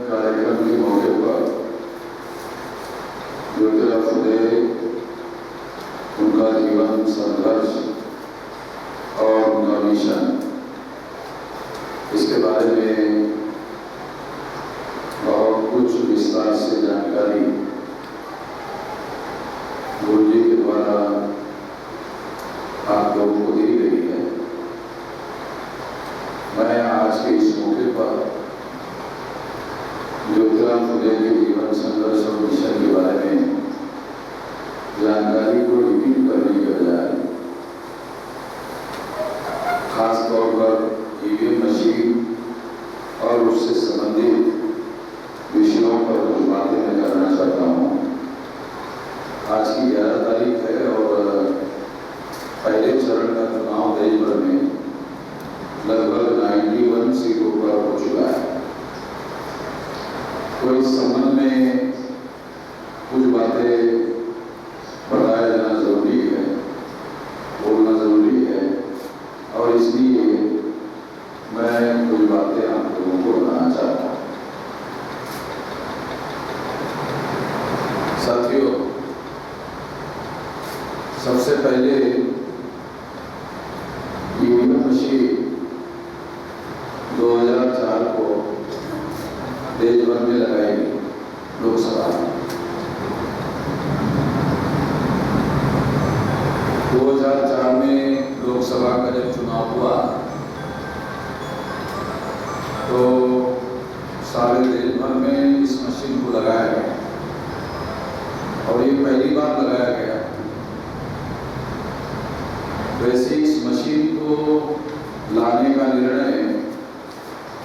कार्यक्रम के मौके पर ज्योतिराव फुले, उनका जीवन संघर्ष और उनका मिशन, इसके बारे में बहुत कुछ विस्तार से जानकारी गुरु जी के द्वारा आप लोगों को दी गई है। मैं आज के इस मौके पर ज्योतिराव फुले के जीवन संघर्ष और मिशन के बारे में जानकारी को रिपीट करने के बजाय खास तौर पर ईवीएम मशीन और उससे संबंधित विषयों पर कुछ बातें मैं करना चाहता हूँ। आज की 11 तारीख है और पहले चरण का चुनाव देश भर में लगभग 91 सीटों पर हो चुका है। तो इस संबंध में कुछ बातें बताया जाना जरूरी है, बोलना जरूरी है और इसलिए मैं कुछ बातें आप लोगों को बताना चाहता हूँ। साथियों, सबसे पहले ईवीएम मशीन 2004 को देश भर में लगाई गई लोकसभा में। 2004 में लोकसभा का जब चुनाव हुआ तो सारे देश भर में इस मशीन को लगाया गया और ये पहली बार लगाया गया। वैसे इस मशीन को लाने का निर्णय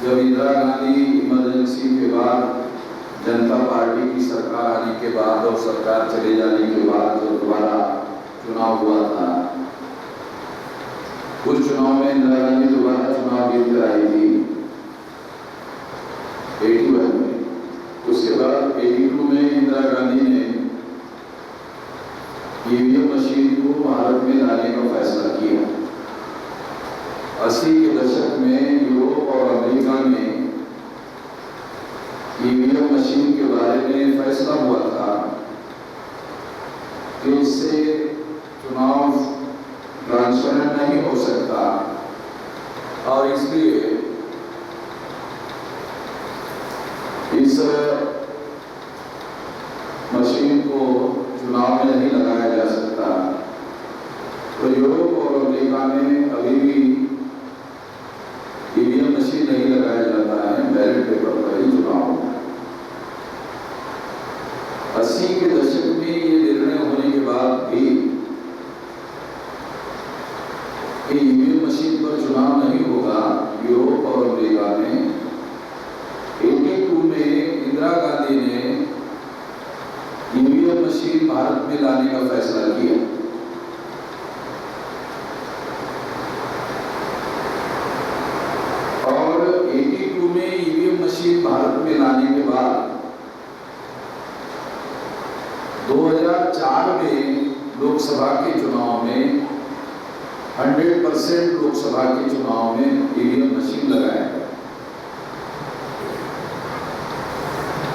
जब इंदिरा गांधी इमरजेंसी के बाद, जनता पार्टी की सरकार आने के बाद और सरकार चले जाने के बाद जो दोबारा चुनाव हुआ था, उस चुनाव में इंदिरा गांधी दोबारा चुनाव जीत कर आई थी 81 में। उसके बाद 82 में इंदिरा गांधी ने ईवीएम मशीन को भारत में लाने का फैसला किया। 80 के दशक में यूरोप और अमेरिका में ईवीएम मशीन के बारे में फैसला हुआ था कि इससे चुनाव ट्रांसपेरेंट नहीं हो सकता और इसलिए इस मशीन को चुनाव में नहीं लगाया जा सकता। तो यूरोप और अमेरिका में अभी भी ईवीएम मशीन नहीं लगाया जाता है, बैलेट पेपर पर ही चुनाव होता है। 80 के दशक में ये निर्णय होने के बाद भी कि ईवीएम मशीन पर चुनाव नहीं होगा यूरोप और अमेरिका में, 82 में इंदिरा गांधी ने ईवीएम मशीन भारत में लाने का फैसला किया। और 82 में ईवीएम मशीन भारत में लाने के बाद 2004 में लोकसभा के चुनाव में 100% लोकसभा के चुनाव में ईवीएम मशीन लगाया गया,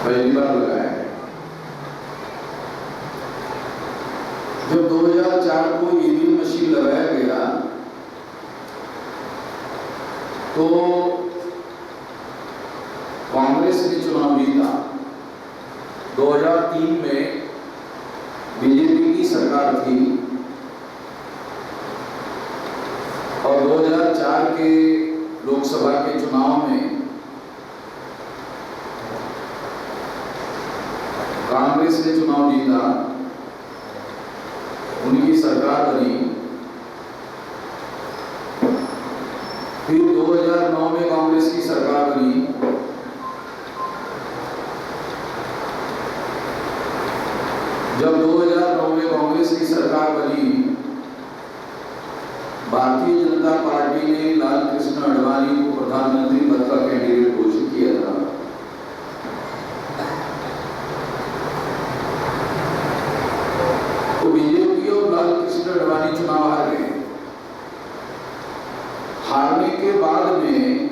पहली बार लगाया गया। जब 2004 को ईवीएम मशीन लगाया गया तो कांग्रेस ने चुनाव जीता। 2003 में बीजेपी की सरकार थी और 2004 के लोकसभा के चुनाव में कांग्रेस ने चुनाव जीता, उनकी सरकार बनी। फिर 2009 में कांग्रेस की सरकार बनी। जब 2009 में कांग्रेस की सरकार बनी, भारतीय जनता पार्टी ने लाल कृष्ण आडवाणी को प्रधानमंत्री पद का कैंडिडेट घोषित किया था। तो बीजेपी और लाल कृष्ण आडवाणी चुनाव हार गए। हारने के बाद में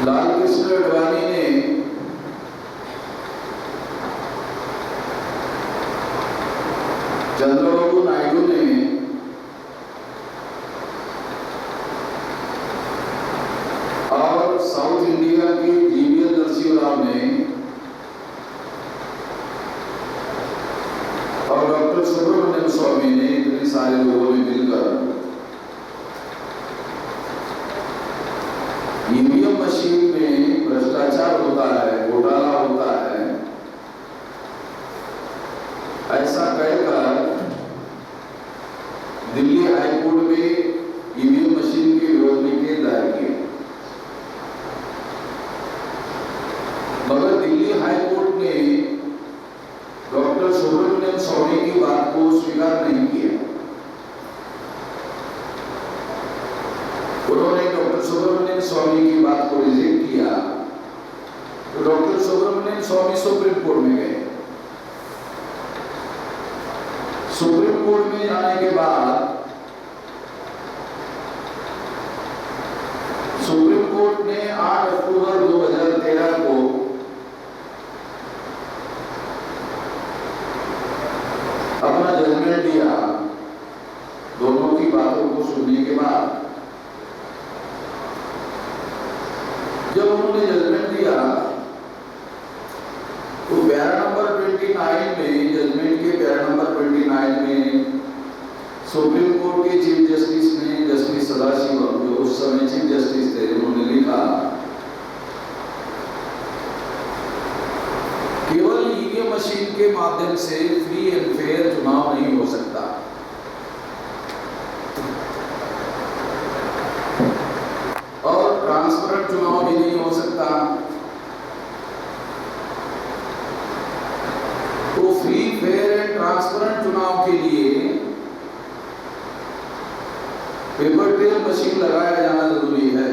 लाल कृष्ण अडवाणी ने चंद्रबाबू नायडू ने और साउथ इंडिया के जीवीएल नरसिंहराव ने और डॉक्टर सुब्रमण्यम स्वामी ने, इतने सारे लोगों ने मिलकर ईवीएम मशीन में भ्रष्टाचार होता है, घोटाला होता है, ऐसा कहकर दिल्ली हाईकोर्ट में ईवीएम मशीन के विरोध में केस दायर किया। मगर दिल्ली हाईकोर्ट ने डॉक्टर सुब्रमण्यम स्वामी की बात को स्वीकार नहीं किया। उन्होंने डॉक्टर सुब्रमण्यम स्वामी की बात को रिजेक्ट किया, तो डॉक्टर सुब्रमण्यम स्वामी सुप्रीम कोर्ट में गए। सुप्रीम कोर्ट में जाने के बाद सुप्रीम कोर्ट ने 8 अक्टूबर 2013 को अपना जजमेंट दिया। दोनों की बातों को सुनने के बाद जब उन्होंने जजमेंट दिया तो पैरा नंबर 29 में, जजमेंट के पैरा नंबर 29 में सुप्रीम कोर्ट के चीफ जस्टिस ने, जस्टिस सदाशिव, जो उस समय चीफ जस्टिस थे, उन्होंने लिखा केवल ईवीएम मशीन के माध्यम से फ्री एंड फेयर चुनाव नहीं हो सकता। और ट्रांसपेरेंट चुनाव भी नहीं हो सकता। तो फ्री फेयर एंड ट्रांसपेरेंट चुनाव के लिए पेपर ट्रेल मशीन लगाया जाना जरूरी है।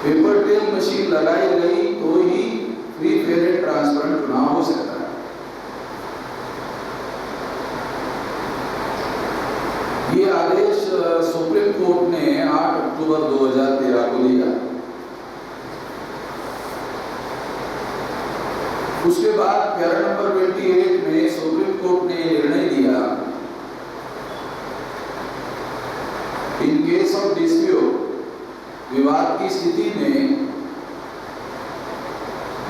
पेपर ट्रेल मशीन लगाई गई तो ही फ्री फेयर एंड ट्रांसपेरेंट चुनाव हो सकता है। ये आदेश सुप्रीम कोर्ट ने 8 अक्टूबर 2013 को दिया। उसके बाद पैरा नंबर 28 में सुप्रीम कोर्ट ने निर्णय दिया, इन केस ऑफ डिस्प्यूट, विवाद की स्थिति में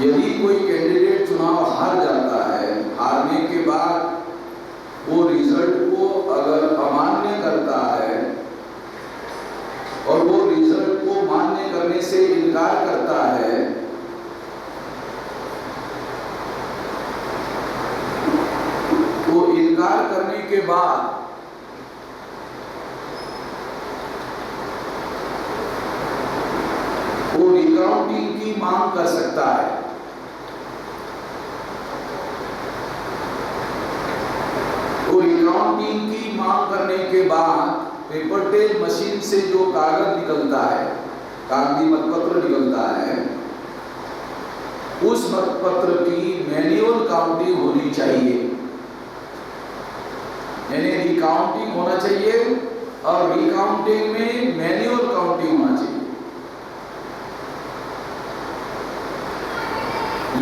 यदि कोई कैंडिडेट चुनाव हार जाता है, हारने के बाद वो रिजल्ट को अगर अमान्य करता है और वो रिजल्ट को मान्य करने से इनकार करता है, तो इनकार करने के बाद वो रिकाउंटिंग की मांग कर सकता है। तो रिकाउंटिंग की मांग करने के बाद पेपर ट्रेल मशीन से जो कागज निकलता है, कागजी मतपत्र निकलता है, उस मतपत्र की मैन्युअल काउंटिंग होनी चाहिए। यानी रिकाउंटिंग होना चाहिए और रिकाउंटिंग में मैन्युअल काउंटिंग होना चाहिए।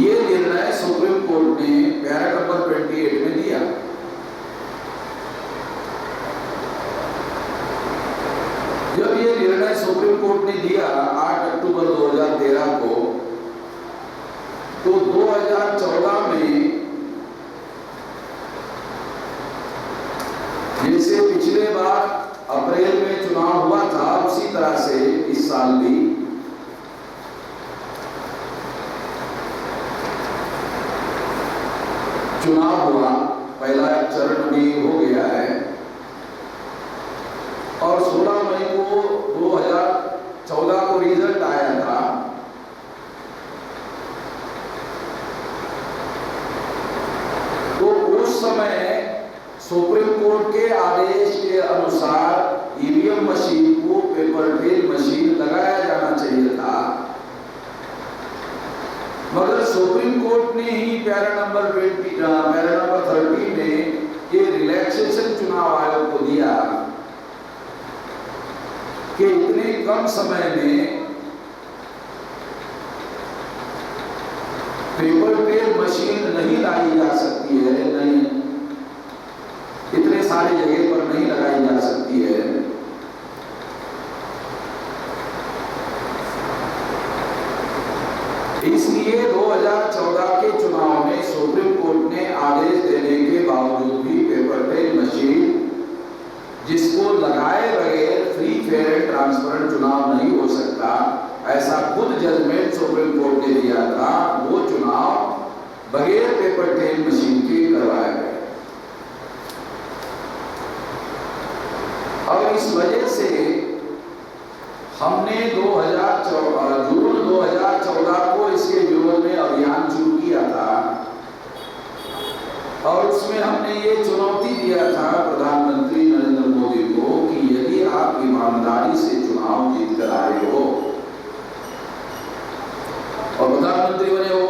ये निर्णय सुप्रीम कोर्ट ने पैरा नंबर 28 में दिया। जब ये निर्णय सुप्रीम कोर्ट ने दिया 8 अक्टूबर 2013 को, तो 2014 में जैसे पिछले बार अप्रैल में चुनाव हुआ था, उसी तरह से इस साल भी चुनाव हुआ। पहला चरण भी हो गया है और 16 मई को 2014 को रिजल्ट आया था। तो उस समय सुप्रीम कोर्ट के आदेश के अनुसार ईवीएम मशीन को पेपर ट्रेल मशीन लगाया जाना चाहिए था, मगर सुप्रीम कोर्ट ने ही पैरा नंबर 30 में ये रिलैक्सेशन चुनाव आयोग को दिया कि इतने कम समय में पेपर ट्रेल मशीन नहीं लाई जा सकती है, नहीं इतने सारे जगह पर नहीं लगाई जा सकती है। इसलिए 2014 के चुनाव में सुप्रीम कोर्ट ने आदेश देने के बावजूद भी पेपर ट्रेल मशीन, जिसको लगाए बगैर फ्री फेयर एंड ट्रांसपेरेंट चुनाव नहीं हो सकता, ऐसा खुद जजमेंट सुप्रीम कोर्ट ने दिया था, वो चुनाव बगैर पेपर ट्रेल मशीन के करवाए गए। और इस वजह से हमने जून 2014 को इसके विरोध में अभियान शुरू किया था और उसमें हमने ये चुनौती दिया था प्रधानमंत्री नरेंद्र मोदी को कि यदि आप ईमानदारी से चुनाव जीत कर आए हो और प्रधानमंत्री बने हो,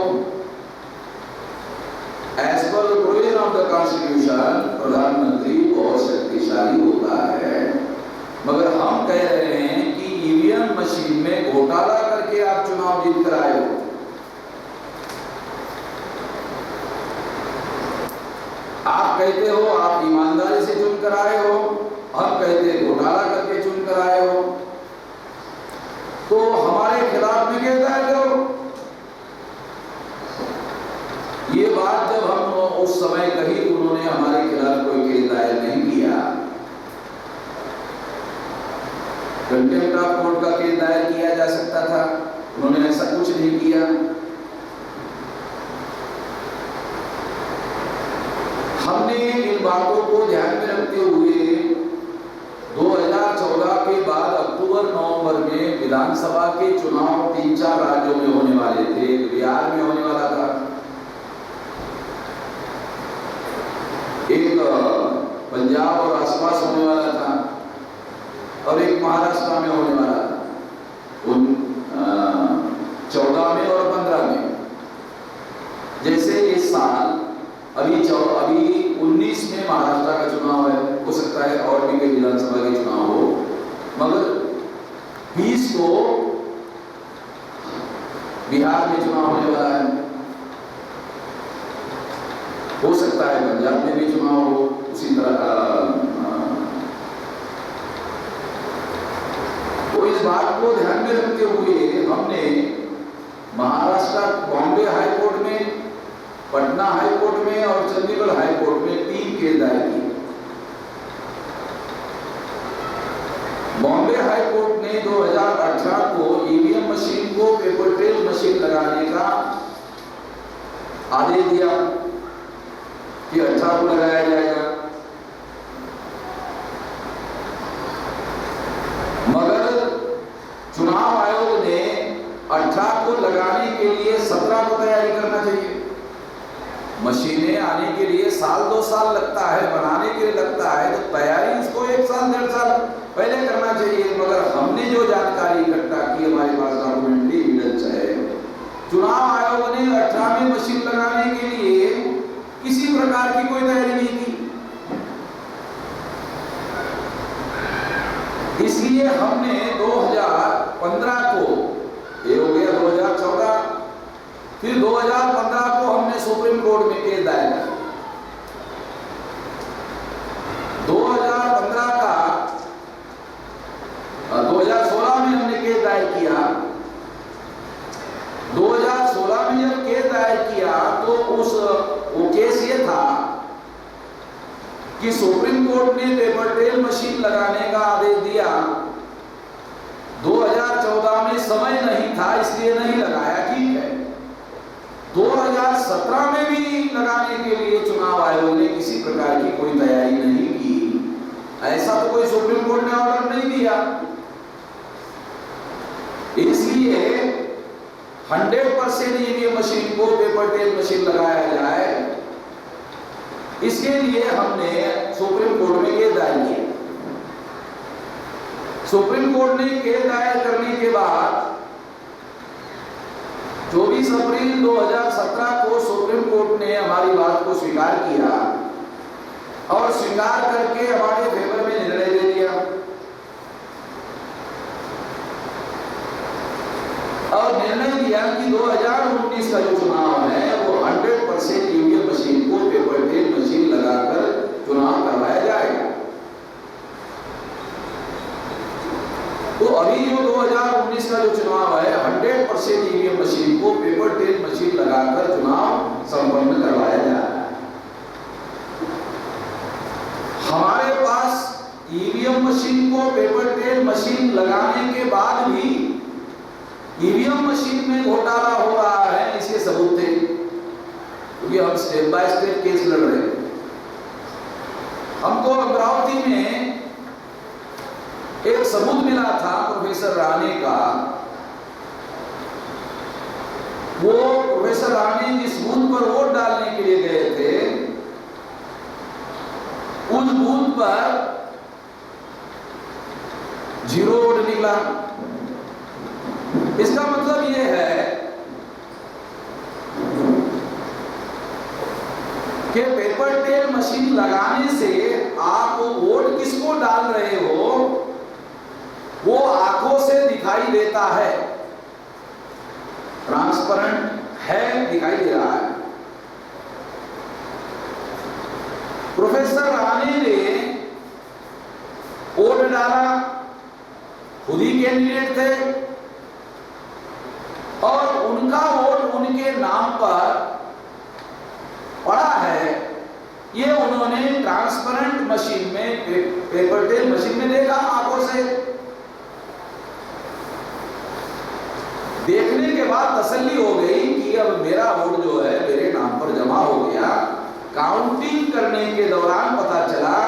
as per the provision of the constitution प्रधानमंत्री बहुत शक्तिशाली होता है, मगर हम कह रहे हैं कि ईवीएम मशीन में घोटाला करके आप चुनाव जीत कर आए हो। आप कहते हो आप ईमानदारी से चुन कर आए हो, हम कहते हैं घोटाला करके चुन कर आए हो, तो हमारे खिलाफ में केस दायर करो। ये बात जब हम उस समय कही, उन्होंने हमारे खिलाफ कोई केस दायर नहीं किया। कंटेम्प्ट ऑफ कोर्ट का केस दायर किया जा सकता था, उन्होंने ऐसा कुछ नहीं किया। हमने इन बातों को ध्यान में रखते हुए 2014 के बाद अक्टूबर-नवंबर में विधानसभा के चुनाव 3-4 राज्यों में होने वाले थे। बिहार में होने वाला था, एक पंजाब और आसपास होने वाला था और एक महाराष्ट्र में होने वाला था, 14 में और 15 में। जैसे इस साल अभी 19 में महाराष्ट्र का चुनाव है, हो सकता है और भी कई विधानसभा के चुनाव हो, मगर 20 को बिहार में चुनाव होने वाला है, हो सकता है पंजाब में भी चुनाव हो उसी तरह। तो इस बात को ध्यान में रखते हुए हमने महाराष्ट्र बॉम्बे हाई कोर्ट में, पटना हाई कोर्ट में और चंडीगढ़ हाई कोर्ट में 3 केस दायर किए। बॉम्बे हाई कोर्ट ने 2018 को ईवीएम मशीन को पेपर ट्रेल मशीन लगाने का आदेश दिया कि 18 को लगाया जाएगा, मगर चुनाव आयोग ने 18 को लगाने के लिए 17 को तैयारी करना चाहिए। मशीनें आने के लिए 1-2 साल लगता है, बनाने के लिए लगता है, तो तैयारी उसको 1 साल 1.5 साल पहले करना चाहिए। मगर हमने जो जानकारी इकट्ठा की, हमारे पास डॉक्यूमेंट्री एविडेंस है, चुनाव आयोग ने 18 में मशीन लगाने के लिए किसी प्रकार की कोई तैयारी नहीं की। इसलिए हमने 2015 को, ये हो गया 2014, फिर 2015 को हमने सुप्रीम कोर्ट में केस दायर किया। 2015 का 2016 में हमने केस दायर किया। 2016 में जब केस दायर किया तो वो केस ये था कि सुप्रीम कोर्ट ने पेपर ट्रेल मशीन लगाने का आदेश दिया, 2014 में समय नहीं था इसलिए नहीं लगाया, ठीक है। 2017 में भी लगाने के लिए चुनाव आयोग ने किसी प्रकार की कोई तैयारी नहीं की, ऐसा तो कोई सुप्रीम कोर्ट ने ऑर्डर नहीं दिया। इसलिए 100% ईवीएम मशीन को पेपर ट्रेल मशीन लगाया जाए, इसके लिए हमने सुप्रीम कोर्ट में केस दायर किया। सुप्रीम कोर्ट ने केस दायर करने के बाद 24 अप्रैल 2017 को सुप्रीम कोर्ट ने हमारी बात को स्वीकार किया और स्वीकार करके हमारे फेवर में निर्णय दे दिया। दिया कि 2019 का जो चुनाव है वो 100% ईवीएम मशीन को पेपर टेल मशीन लगाकर चुनाव करवाया जाएगा। तो अभी जो 2019 का जो चुनाव है 100% ईवीएम मशीन को पेपर टेल मशीन लगाकर चुनाव संपन्न करवाया जा रहा है। हमारे पास ईवीएम मशीन को पेपर टेल मशीन लगाने के बाद भी ईवीएम मशीन में घोटाला हो रहा है, इसके सबूत थे, क्योंकि हम स्टेप बाय स्टेप केस लड़ रहे हैं। हमको अमरावती में एक सबूत मिला था प्रोफेसर राणे का। वो प्रोफेसर राणे जिस बूथ पर वोट डालने के लिए गए थे, उस बूथ पर 0 वोट निकला। इसका मतलब यह है कि पेपर टेल मशीन लगाने से आप वोट किसको डाल रहे हो वो आंखों से दिखाई देता है, ट्रांसपेरेंट है, दिखाई दे रहा है। प्रोफेसर राणे ने वोट डाला, खुद ही कैंडिडेट थे और उनका वोट उनके नाम पर पड़ा है, ये उन्होंने ट्रांसपेरेंट मशीन में, पेपर टेल मशीन में देखा आंखों से। देखने के बाद तसल्ली हो गई कि अब मेरा वोट जो है मेरे नाम पर जमा हो गया। काउंटिंग करने के दौरान पता चला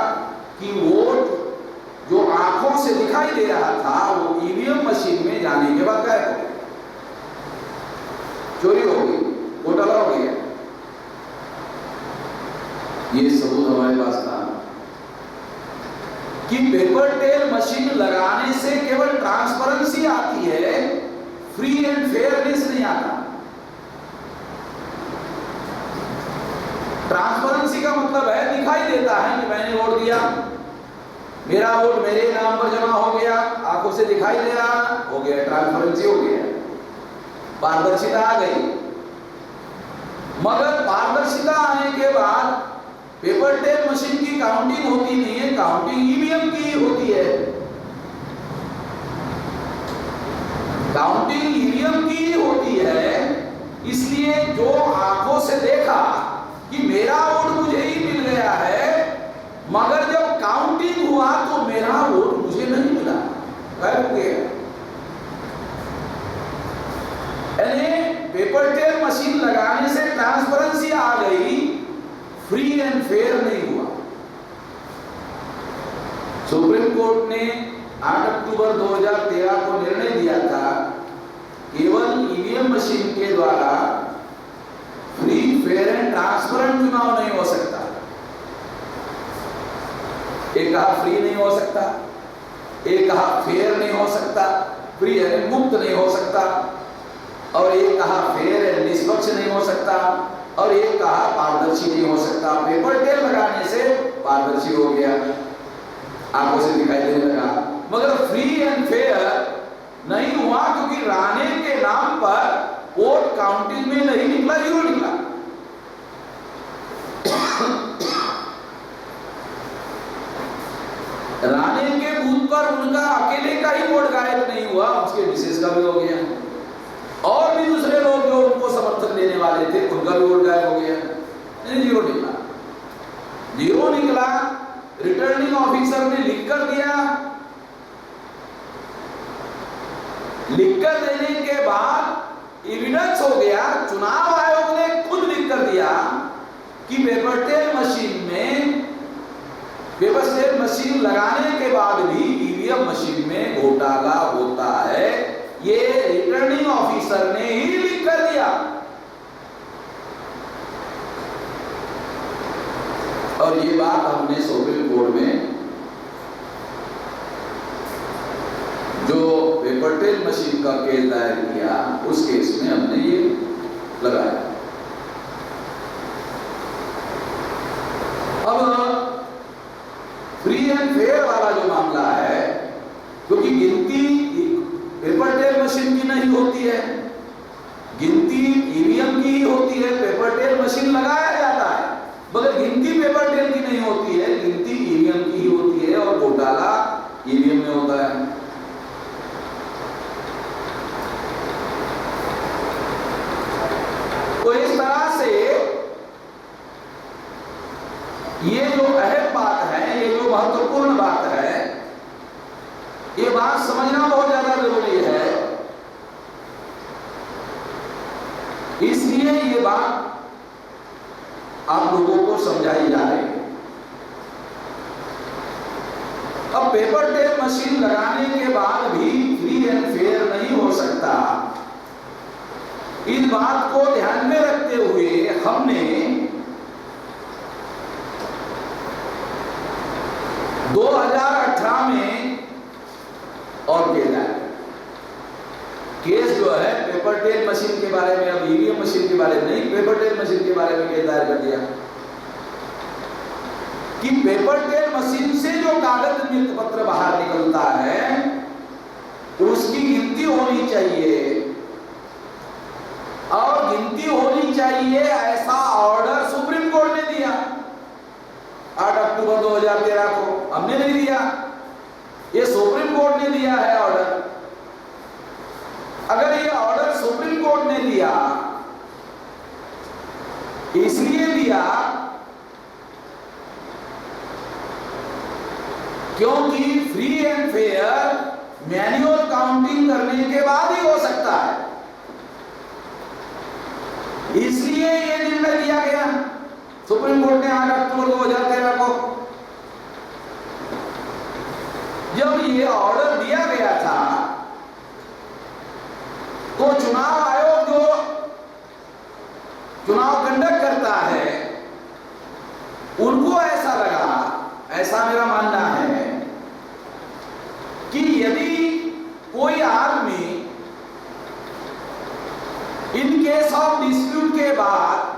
कि वोट जो आंखों से दिखाई दे रहा था वो ईवीएम मशीन में जाने के बाद गायब हो गया, चोरी हो गई, घोटाला हो गया। ये सबूत हमारे पास था कि पेपर टेल मशीन लगाने से केवल ट्रांसपेरेंसी आती है, फ्री एंड फेयरनेस नहीं आता। ट्रांसपेरेंसी का मतलब है दिखाई देता है कि मैंने वोट दिया, मेरा वोट मेरे नाम पर जमा हो गया, आंखों से दिखाई दे रहा, हो गया, ट्रांसपेरेंसी हो गया, पारदर्शिता आ गई। मगर पारदर्शिता आने के बाद पेपर टेल मशीन की काउंटिंग होती नहीं है, काउंटिंग ईवीएम की होती है। काउंटिंग ईवीएम की होती है, इसलिए जो आंखों से देखा कि मेरा वोट मुझे ही मिल गया है, मगर जब काउंटिंग हुआ तो मेरा वोट मुझे नहीं मिला, गायब हो गया। यानी पेपर टेल मशीन लगाने से ट्रांसपेरेंसी आ गई, फ्री एंड फेयर नहीं हुआ। सुप्रीम कोर्ट ने 8 अक्टूबर 2013 को निर्णय दिया था केवल ईवीएम मशीन के द्वारा फ्री, फेयर एंड ट्रांसपेरेंट चुनाव नहीं हो सकता। एक कहा फ्री नहीं हो सकता, एक कहा फेयर नहीं हो सकता, फ्री यानी मुक्त नहीं हो सकता, और एक कहा फेयर एंड निष्पक्ष नहीं हो सकता, और एक कहा पारदर्शी नहीं हो सकता। पेपर टेल लगाने से पारदर्शी हो गया, आंखों से दिखाई देने लगा, मगर फ्री एंड फेयर नहीं हुआ क्योंकि राणे के नाम पर वोट काउंटिंग में नहीं निकला, 0 निकला। राणे के बूथ पर उनका अकेले का ही वोट गायब नहीं हुआ, उसके मिसेस का भी हो गया, और भी दूसरे लोग जो उनको समर्थन देने वाले थे उनका भी वोट गायब हो गया, 0 निकला। 0 निकला, रिटर्निंग ऑफिसर ने लिख कर दिया, लिखकर देने के बाद एविडेंस हो गया, चुनाव आयोग ने खुद लिख कर दिया कि पेपर टेल मशीन में, पेपर टेल मशीन लगाने के बाद भी ईवीएम मशीन में घोटाला होता है, ये रिटर्निंग ऑफिसर ने ही लिख कर दिया। और ये बात हमने सुप्रीम कोर्ट में जो पेपर टेल मशीन का केस दायर किया, उस केस में हमने ये लगाया। अब फ्री एंड फेयर वाला जो मामला है, क्योंकि गिनती पेपर टेल मशीन की नहीं होती है, ही होती है, पेपर टेल मशीन लगाया जाता है, मगर गिनती पेपर टेल की नहीं होती है, गिनती ईवीएम की ही होती है और घोटाला ईवीएम में होता है। तो इस तरह से ये जो अहम बात है, ये जो महत्वपूर्ण बात है, ये बात समझना बहुत ज्यादा जरूरी है। इसलिए ये बात आप लोगों को समझाई जा रही है। अब पेपर टेप मशीन लगाने के बाद भी फ्री एंड फेयर नहीं हो सकता। इस बात को ध्यान में रखते हुए हमने 2018 में और केस जो है पेपर टेल मशीन के बारे में, अब ईवीएम मशीन के बारे में नहीं, पेपर टेल मशीन के बारे में केस दायर कर दिया कि पेपर टेल मशीन से जो कागज नियुक्त पत्र बाहर निकलता है उसकी गिनती होनी चाहिए, और गिनती होनी चाहिए ऐसा ऑर्डर सुप्रीम कोर्ट ने दिया 8 अक्टूबर 2013 को। हमने नहीं दिया, ये सुप्रीम कोर्ट ने दिया है ऑर्डर। अगर ये ऑर्डर सुप्रीम कोर्ट ने दिया, इसलिए दिया क्योंकि free and fair manual counting करने के बाद ही हो सकता है, इसलिए ये निर्णय लिया गया सुप्रीम कोर्ट ने 8 अक्टूबर 2013 को। जब ये ऑर्डर दिया गया था तो चुनाव आयोग जो चुनाव कंडक्ट करता है उनको ऐसा लगा, ऐसा मेरा मानना है कि यदि कोई आदमी इन केस ऑफ डिस्प्यूट के बाद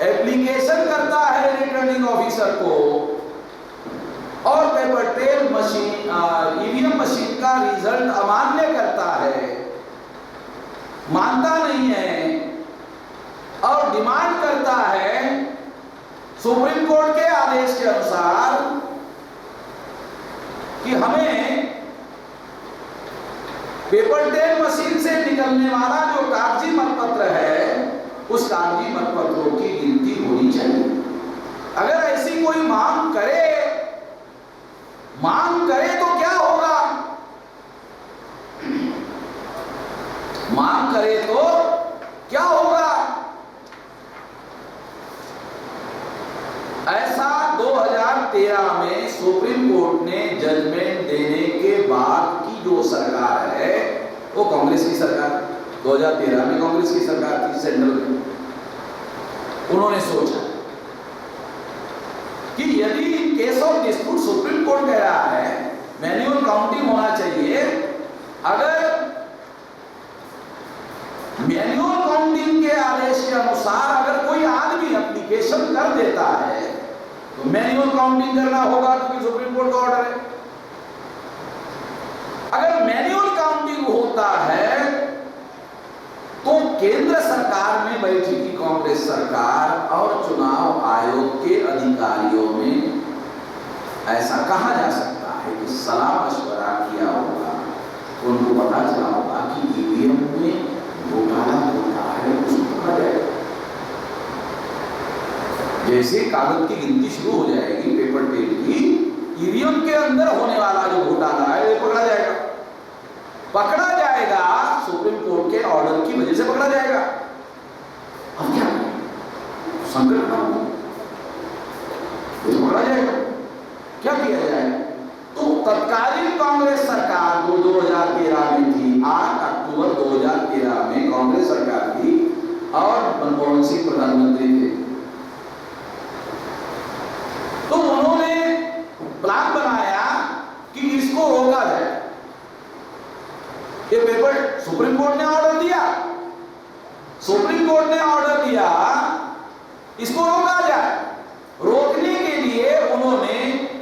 एप्लीकेशन करता है रिटर्निंग ऑफिसर को और paper trail machine EVM machine का रिजल्ट अमान्य करता है, मानता नहीं है और डिमांड करता है सुप्रीम कोर्ट के आदेश के अनुसार कि हमें पेपर टेल मशीन से निकलने वाला जो कागजी मतपत्र है उस कागजी मतपत्रों की गिनती होनी चाहिए। अगर ऐसी कोई मांग करे तो क्या होगा? मांग करे तो क्या होगा? ऐसा 2013 में सुप्रीम कोर्ट ने जजमेंट देने के बाद की जो सरकार है वो कांग्रेस की सरकार, 2013 में कांग्रेस की सरकार थी सेंट्रल में। उन्होंने सोचा कि यदि case of dispute supreme court कह रहा है मैन्युअल काउंटिंग होना चाहिए, अगर मैन्युअल काउंटिंग के आदेश के अनुसार अगर कोई आदमी एप्लीकेशन कर देता है तो मैन्युअल काउंटिंग करना होगा क्योंकि सुप्रीम कोर्ट का ऑर्डर है। अगर मैन्युअल काउंटिंग होता है तो केंद्र सरकार में बैठी थी कांग्रेस सरकार और चुनाव आयोग के अधिकारियों में ऐसा कहा जा सकता है कि सलाह मशवरा किया होगा, उनको पता चला होगा कि ईवीएम में घोटाला होता है, उसको पकड़ा जाएगा। जैसे कागज की गिनती शुरू हो जाएगी पेपर टेल की, ईवीएम के अंदर होने वाला जो घोटाला है वो पकड़ा जाएगा सुप्रीम कोर्ट के ऑर्डर की वजह से पकड़ा जाएगा। अब क्या संकट ना हो, पकड़ा जाएगा, क्या किया जाए? तो तत्कालीन कांग्रेस सरकार जो 2013 में थी, 8 अक्टूबर 2013 में कांग्रेस सरकार थी और मनमोहन सिंह प्रधानमंत्री थे, तो उन्होंने प्लान बनाया कि इसको रोका जाए। ये पेपर सुप्रीम कोर्ट ने ऑर्डर दिया, सुप्रीम कोर्ट ने ऑर्डर दिया, इसको रोका जाए। रोकने के लिए उन्होंने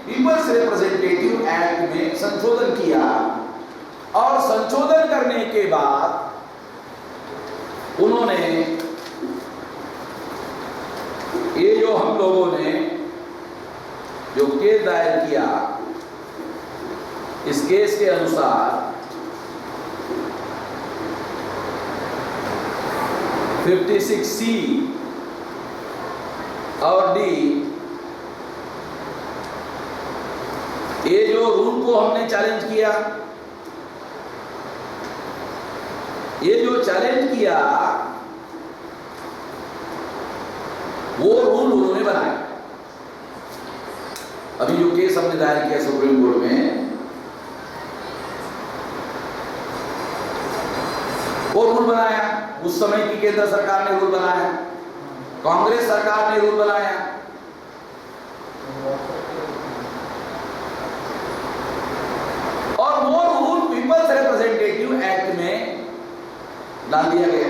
पीपल्स रिप्रेजेंटेटिव एक्ट में संशोधन किया और संशोधन करने के बाद उन्होंने लोगों ने जो केस दायर किया, इस केस के अनुसार 56C और D, ये जो रूल को हमने चैलेंज किया, ये जो चैलेंज किया वो रूल उन्होंने बनाया। अभी जो केस हमने दायर किया सुप्रीम कोर्ट में, वो रूल बनाया। उस समय की केंद्र सरकार ने रूल बनाया, कांग्रेस सरकार ने रूल बनाया। और वो रूल पीपल्स रिप्रेजेंटेटिव एक्ट में डाल दिया गया।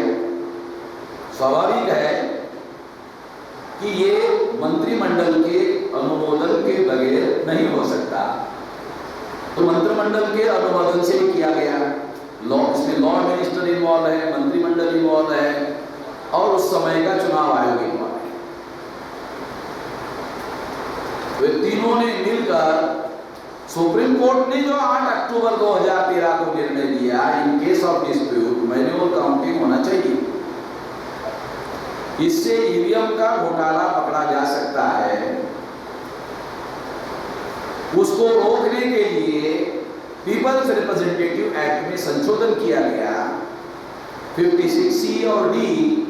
स्वाभाविक है कि ये मंत्रिमंडल के अनुमोदन के बगैर नहीं हो सकता, तो मंत्रिमंडल के अनुमोदन से किया गया। इसमें लॉ मिनिस्टर इन्वॉल्व है, मंत्रिमंडल इन्वॉल्व है और उस समय का चुनाव आयोग इन्वॉल्व है। तो तीनों ने मिलकर सुप्रीम कोर्ट ने जो 8 अक्टूबर 2013 को निर्णय दिया, in case of dispute manual counting होना चाहिए। इससे ईवीएम का घोटाला पकड़ा जा सकता है। उसको रोकने के लिए पीपल्स रिप्रेजेंटेटिव एक्ट में संशोधन किया गया। 56C और D,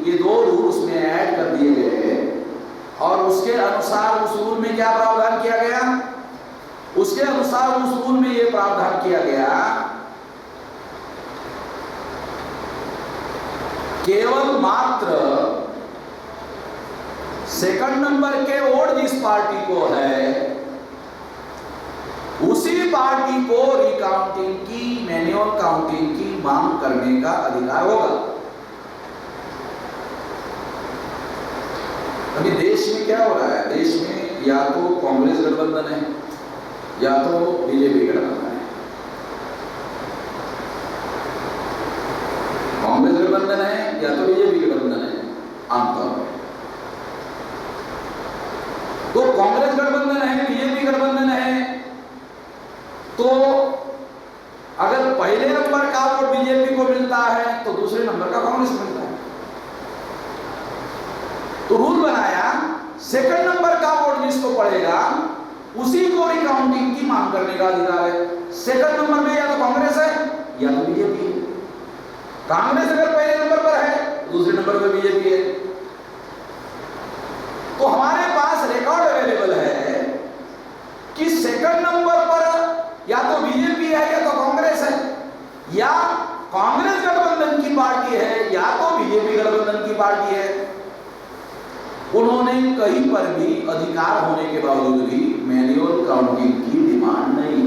ये 2 रूल उसमें ऐड कर दिए गए और उसके अनुसार उस रूल में क्या प्रावधान किया गया? उसके अनुसार उस रूल में यह प्रावधान किया गया, केवल मात्र सेकंड नंबर के वोट जिस पार्टी को है उसी पार्टी को रिकाउंटिंग की, मैन्युअल काउंटिंग की मांग करने का अधिकार होगा। अभी देश में क्या हो रहा है? देश में या तो कांग्रेस गठबंधन है या तो बीजेपी गठबंधन है। कांग्रेस गठबंधन है या तो बीजेपी गठबंधन है आमतौर पर। तो कांग्रेस गठबंधन है, बीजेपी गठबंधन है, तो अगर पहले नंबर का वोट बीजेपी को मिलता है तो दूसरे नंबर का कांग्रेस को मिलता है। तो रूल बनाया, सेकंड नंबर का वोट जिसको पड़ेगा उसी को रिकाउंटिंग की मांग करने का अधिकार है। सेकंड नंबर में या तो कांग्रेस है या तो बीजेपी है। कांग्रेस अगर पहले नंबर पर है, दूसरे नंबर पर बीजेपी है। तो हमारे पास रिकॉर्ड अवेलेबल है कि सेकंड नंबर पर या तो बीजेपी है या तो कांग्रेस है, या कांग्रेस गठबंधन की पार्टी है या तो बीजेपी गठबंधन की पार्टी है। उन्होंने कहीं पर भी अधिकार होने के बावजूद भी मैन्युअल काउंटिंग की डिमांड नहीं।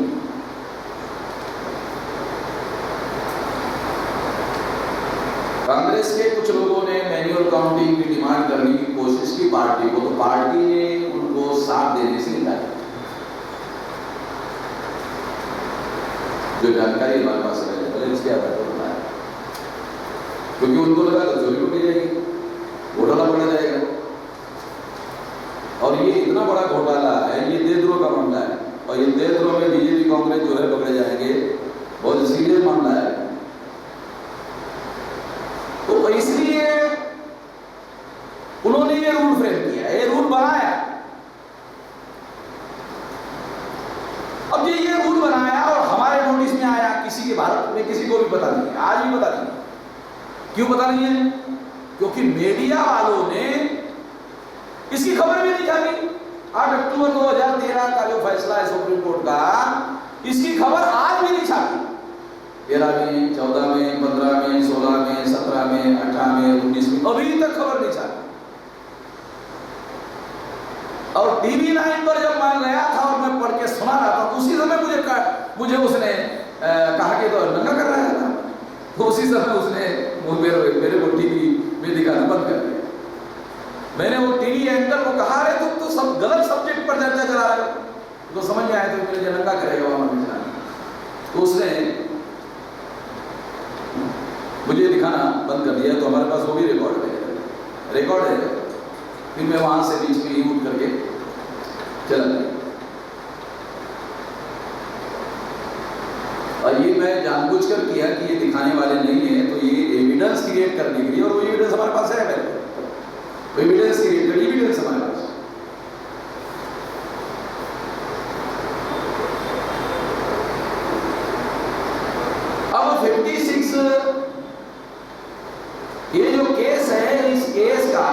कांग्रेस के कुछ लोगों ने मैन्युअल काउंटिंग की डिमांड करने की कोशिश की पार्टी को, तो पार्टी ने उनको साथ देने से इनकार किया। जो जानकारी हमारे पास है इसके आधार पर बताया, क्योंकि उनको लगा तो चोरी पकड़ी जाएगी, घोटाला पकड़ा जाएगा। और ये इतना बड़ा घोटाला है, ये देशद्रोह का मामला है, और ये देशद्रोह में बीजेपी कांग्रेस जो है पकड़े जाएंगे, बहुत सीरियस मामला है। तो इसलिए उन्होंने ये रूल फ्रेम किया, ये रूल बनाया। अब ये रूल बनाया और हमारे नोटिस में आया, किसी के भारत में किसी को भी पता नहीं है, आज भी पता नहीं। क्यों पता नहीं है? क्योंकि मीडिया वालों ने इसकी खबर भी नहीं छापी। 8 अक्टूबर 2013 का जो फैसला है सुप्रीम कोर्ट का, इसकी खबर आज भी नहीं छापी। 13 में, 14 में, 15 में, 16 में, 17 में, 18 में, 19 में, अभी तक खबर नहीं छापी। और टीवी 9 पर जब मैं गया था और मैं पढ़ के सुना रहा था, तो उसी समय मुझे उसने कहा कि तो नंगा कर रहा है। तो उसी समय उसने मेरे को टीवी में दिखाना बंद कर दिया। मैंने वो टीवी एंकर को कहा, अरे तुम तो सब गलत सब्जेक्ट पर चर्चा चला रहे हो, तो समझ में आया तो मुझे नंगा करेगा वहां में। तो उसने मुझे दिखाना बंद कर दिया। तो हमारे पास वो भी रिकॉर्ड है। फिर मैं वहां से बीच में ही उठ करके चला गया। और ये मैं जानबूझकर किया कि ये दिखाने वाले नहीं है, तो ये एविडेंस क्रिएट करने के लिए, और वो एविडेंस हमारे पास है पहले, तो एविडेंस क्रिएट कर, एविडेंस हमारे पास। अब 56 ये जो केस है, इस केस का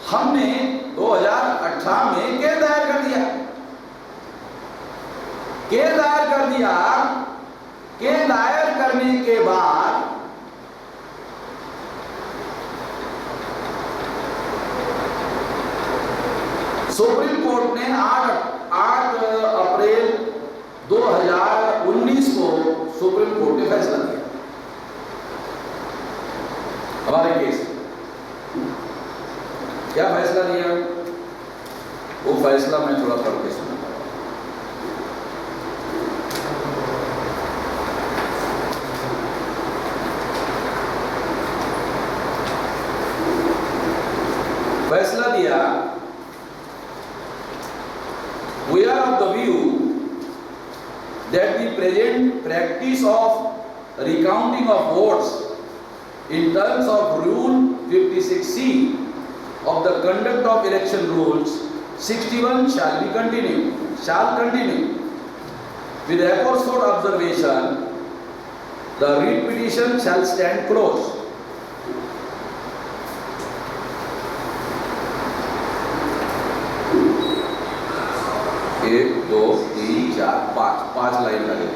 हमने 2018 में केस दायर कर दिया। केस दायर कर दिया। केस दायर करने के बाद सुप्रीम कोर्ट ने 8 अप्रैल 2019 को सुप्रीम कोर्ट ने फैसला दिया हमारे केस। क्या फैसला दिया? वो फैसला मैं थोड़ा पढ़ के सुना। फैसला दिया, we are of the view that the present practice of recounting of votes in terms of Rule 56C of the Conduct of Election Rules 61 shall continue. With aforesaid observation, the writ petition shall stand closed. एक, दो, तीन, चार, पांच line लगे।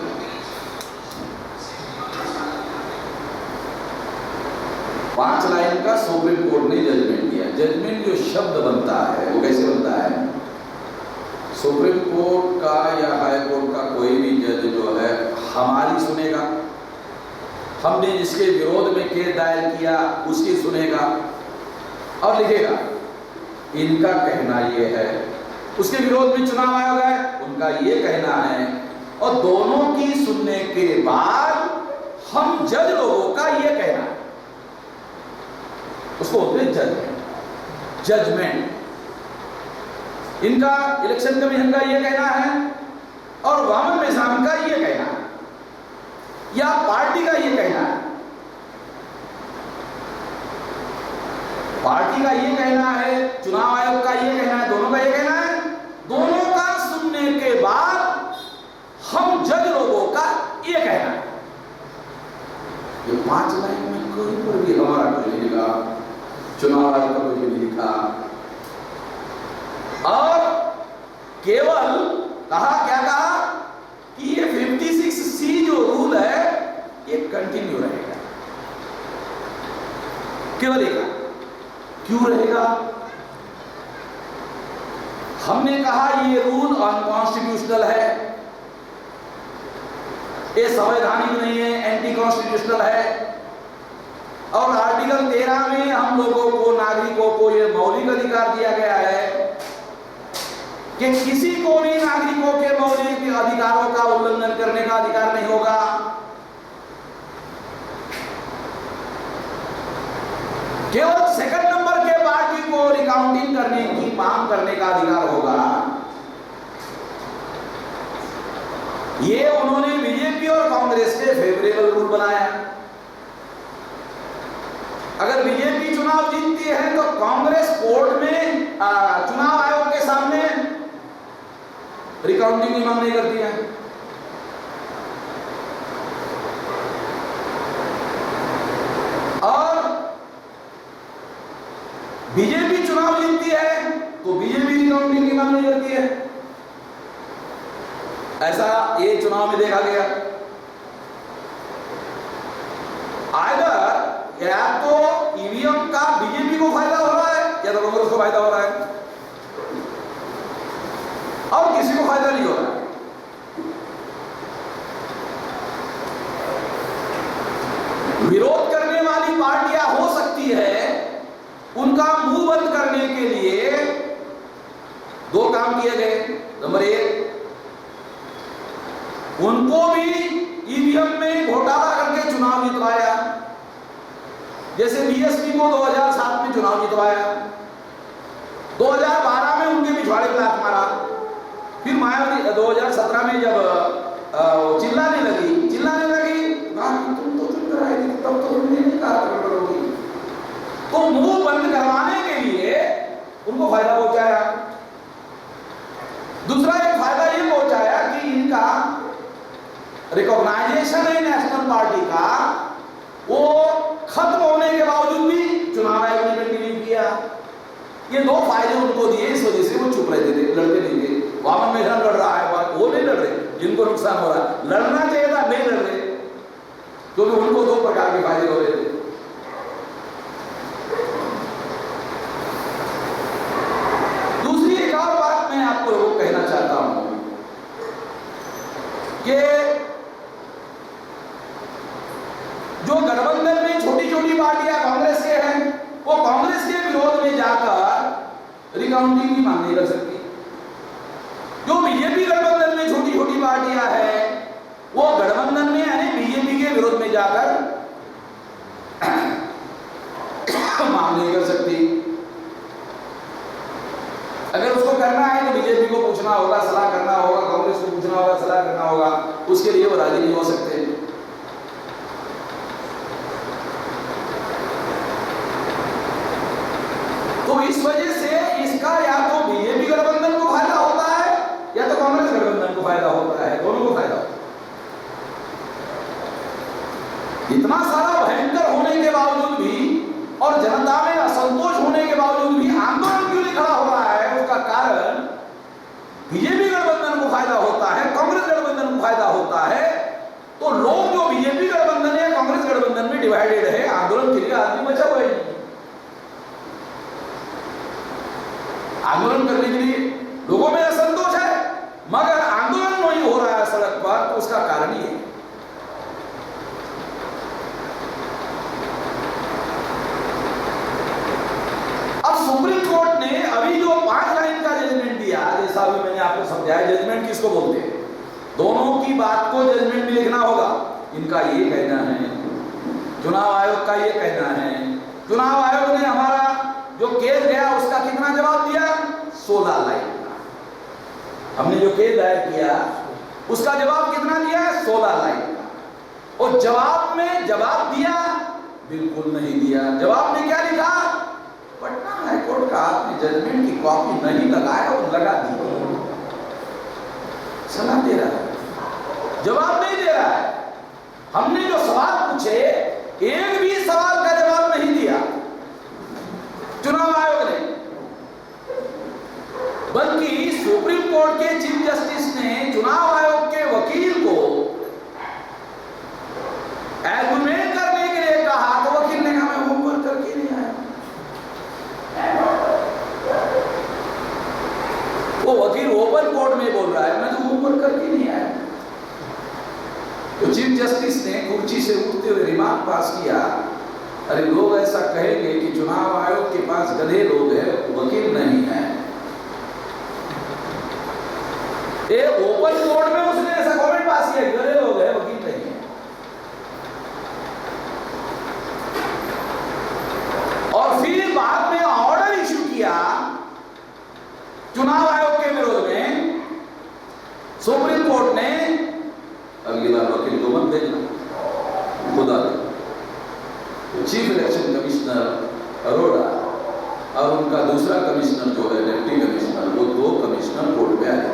पांच line का supreme court ने judgement दिया। जजमेंट जो शब्द बनता है वो कैसे बनता है? सुप्रीम कोर्ट का या हाई कोर्ट का कोई भी जज जो है हमारी सुनेगा, हमने जिसके विरोध में केस दायर किया उसकी सुनेगा और लिखेगा इनका कहना ये है, उसके विरोध में चुनाव आयोग है उनका ये कहना है, और दोनों की सुनने के बाद हम जज लोगों का ये कहना है, उसको बोलते हैं जजमेंट। जजमेंट इनका इलेक्शन कमीशन का ये कहना है और वामन मेहसान का ये कहना है या पार्टी का ये कहना है। पार्टी का ये कहना है, चुनाव आयोग का ये कहना है, दोनों का ये कहना है। दोनों का सुनने के बाद हम जज लोगों का ये कहना है। ये 5 लाइन में कोई पर भी हमारा कोई नहीं लिखा, चुनाव आयोग का कोई नहीं लिखा, और केवल कहा, क्या कहा कि ये 56C जो रूल है ये कंटिन्यू रहेगा। केवल एक, क्यों रहेगा? हमने कहा ये रूल अनकॉन्स्टिट्यूशनल है, ये संवैधानिक नहीं है, एंटी कॉन्स्टिट्यूशनल है। और आर्टिकल 13 में हम लोगों को, नागरिकों को ये मौलिक अधिकार दिया गया है कि किसी को भी नागरिकों के मौलिक अधिकारों का उल्लंघन करने का अधिकार नहीं होगा। केवल सेकंड नंबर के पार्टी को रिकाउंटिंग करने की मांग करने का अधिकार होगा। ये उन्होंने बीजेपी और कांग्रेस के फेवरेबल रूल बनाया। अगर बीजेपी चुनाव जीतती है तो कांग्रेस कोर्ट में चुनाव आयोग के सामने रिकाउंटिंग की मांग नहीं करती है। और बीजेपी चुनाव जीतती है तो बीजेपी रिकाउंटिंग की मांग नहीं करती है। ऐसा ये चुनाव में देखा गया। आइदर या तो ईवीएम का बीजेपी को फायदा हो रहा है या तो कांग्रेस को फायदा हो रहा है, और किसी को फायदा नहीं हो रहा है। विरोध करने वाली पार्टियां हो सकती है, उनका मुंह बंद करने के लिए 2 काम किए गए। नंबर 1, उनको भी ईवीएम में घोटाला करके चुनाव जितवाया, जैसे बीएसपी को 2007 में चुनाव जितवाया। 2012 में उनके पिछवाड़े पे हाथ मारा, फिर मायावती 2017 में जब चिल्लाने लगी तुम तो चुप कराई थी, तब तो तुमने नहीं कहा करोगी। तो मुंह बंद करवाने के लिए उनको फायदा पहुंचाया। दूसरा एक फायदा ये पहुंचाया कि इनका रिकॉग्नाइजेशन है नेशनल पार्टी का, वो खत्म होने के बावजूद भी चुनाव आयोग ने कंटिन्यू किया। ये दो फायदे उनको दिए, इस वजह से वो चुप रहते थे, लड़ते नहीं थे। वामन मेहरा लड़ रहा है, वो नहीं लड़ रहे, जिनको नुकसान हो रहा है। लड़ना चाहिए था, नहीं लड़ रहे, क्योंकि उनको दो प्रकार के फायदे हो रहे थे। दूसरी एक और बात मैं आपको कहना चाहता हूं कि जो गठबंधन में छोटी छोटी पार्टियां कांग्रेस के हैं, वो कांग्रेस के विरोध में जाकर रिकाउंटिंग भी मांग नहीं कर सकती। जो बीजेपी गठबंधन में छोटी छोटी पार्टियां हैं, वो गठबंधन में यानी बीजेपी के विरोध में जाकर मांग नहीं कर सकती। अगर उसको करना है तो बीजेपी को पूछना होगा, सलाह करना होगा, कांग्रेस को पूछना होगा, सलाह करना होगा, उसके लिए वो राजी नहीं हो सकते। तो इस वजह से इसका या तो बीजेपी गठबंधन को फायदा होता है या तो कांग्रेस गठबंधन को फायदा होता है, दोनों को फायदा होता है। इतना सारा भयंकर होने के बावजूद भी और जनता में असंतोष होने के बावजूद भी आंदोलन क्यों नहीं खड़ा हो रहा है, उसका कारण बीजेपी गठबंधन को फायदा होता है, कांग्रेस गठबंधन को फायदा होता है। तो लोग जो बीजेपी गठबंधन या कांग्रेस गठबंधन में डिवाइडेड है, आंदोलन के लिए आदमी बचा हुआ है। आंदोलन करने के लिए लोगों में असंतोष है, मगर आंदोलन नहीं हो रहा है सड़क पर, तो उसका कारण ये है। अब सुप्रीम कोर्ट ने अभी जो 5 लाइन का जजमेंट दिया, जैसा अभी मैंने आपको समझाया, जजमेंट किसको बोलते हैं, दोनों की बात को जजमेंट में लिखना होगा। इनका ये कहना है, चुनाव आयोग का ये कहना है। चुनाव आयोग ने हमारा जो केस गया उसका कितना जवाब दिया, 16 लाइन का। हमने जो केस दायर किया उसका जवाब कितना दिया, 16 लाइन का। और जवाब में जवाब दिया बिल्कुल नहीं दिया। जवाब में क्या लिखा, पटना हाईकोर्ट का आपने जजमेंट की कॉपी नहीं लगाया और लगा दी। सलाह दे रहा है, जवाब नहीं दे रहा है। हमने जो सवाल पूछे, एक भी सवाल का जवाब नहीं दिया चुनाव आयोग ने, बल्कि सुप्रीम कोर्ट के चीफ जस्टिस ने चुनाव आयोग के वकील को आर्गुमेंट करने के लिए कहा, तो वकील ने कहा मैं होमवर्क करके नहीं आया। वो वकील ओपन कोर्ट में बोल रहा है मैं तो होमवर्क करके नहीं आया। तो चीफ जस्टिस ने कुर्सी से उठते हुए रिमार्क पास किया, अरे लोग ऐसा कहेंगे कि चुनाव आयोग के पास गधे लोग हैं, वकील नहीं है। ओपन कोर्ट में उसने ऐसा कमेंट पास किया, गधे लोग हैं, वकील नहीं है। और फिर बाद में ऑर्डर इशू किया चुनाव आयोग के विरोध में। सुप्रीम कोर्ट ने अगली बार वकील को मत देना, खुदा दे। तो चीफ इलेक्शन कमिश्नर अरोड़ा और उनका दूसरा कमिश्नर जो है डिप्टी कमिश्नर, वो 2 कमिश्नर कोर्ट में आए।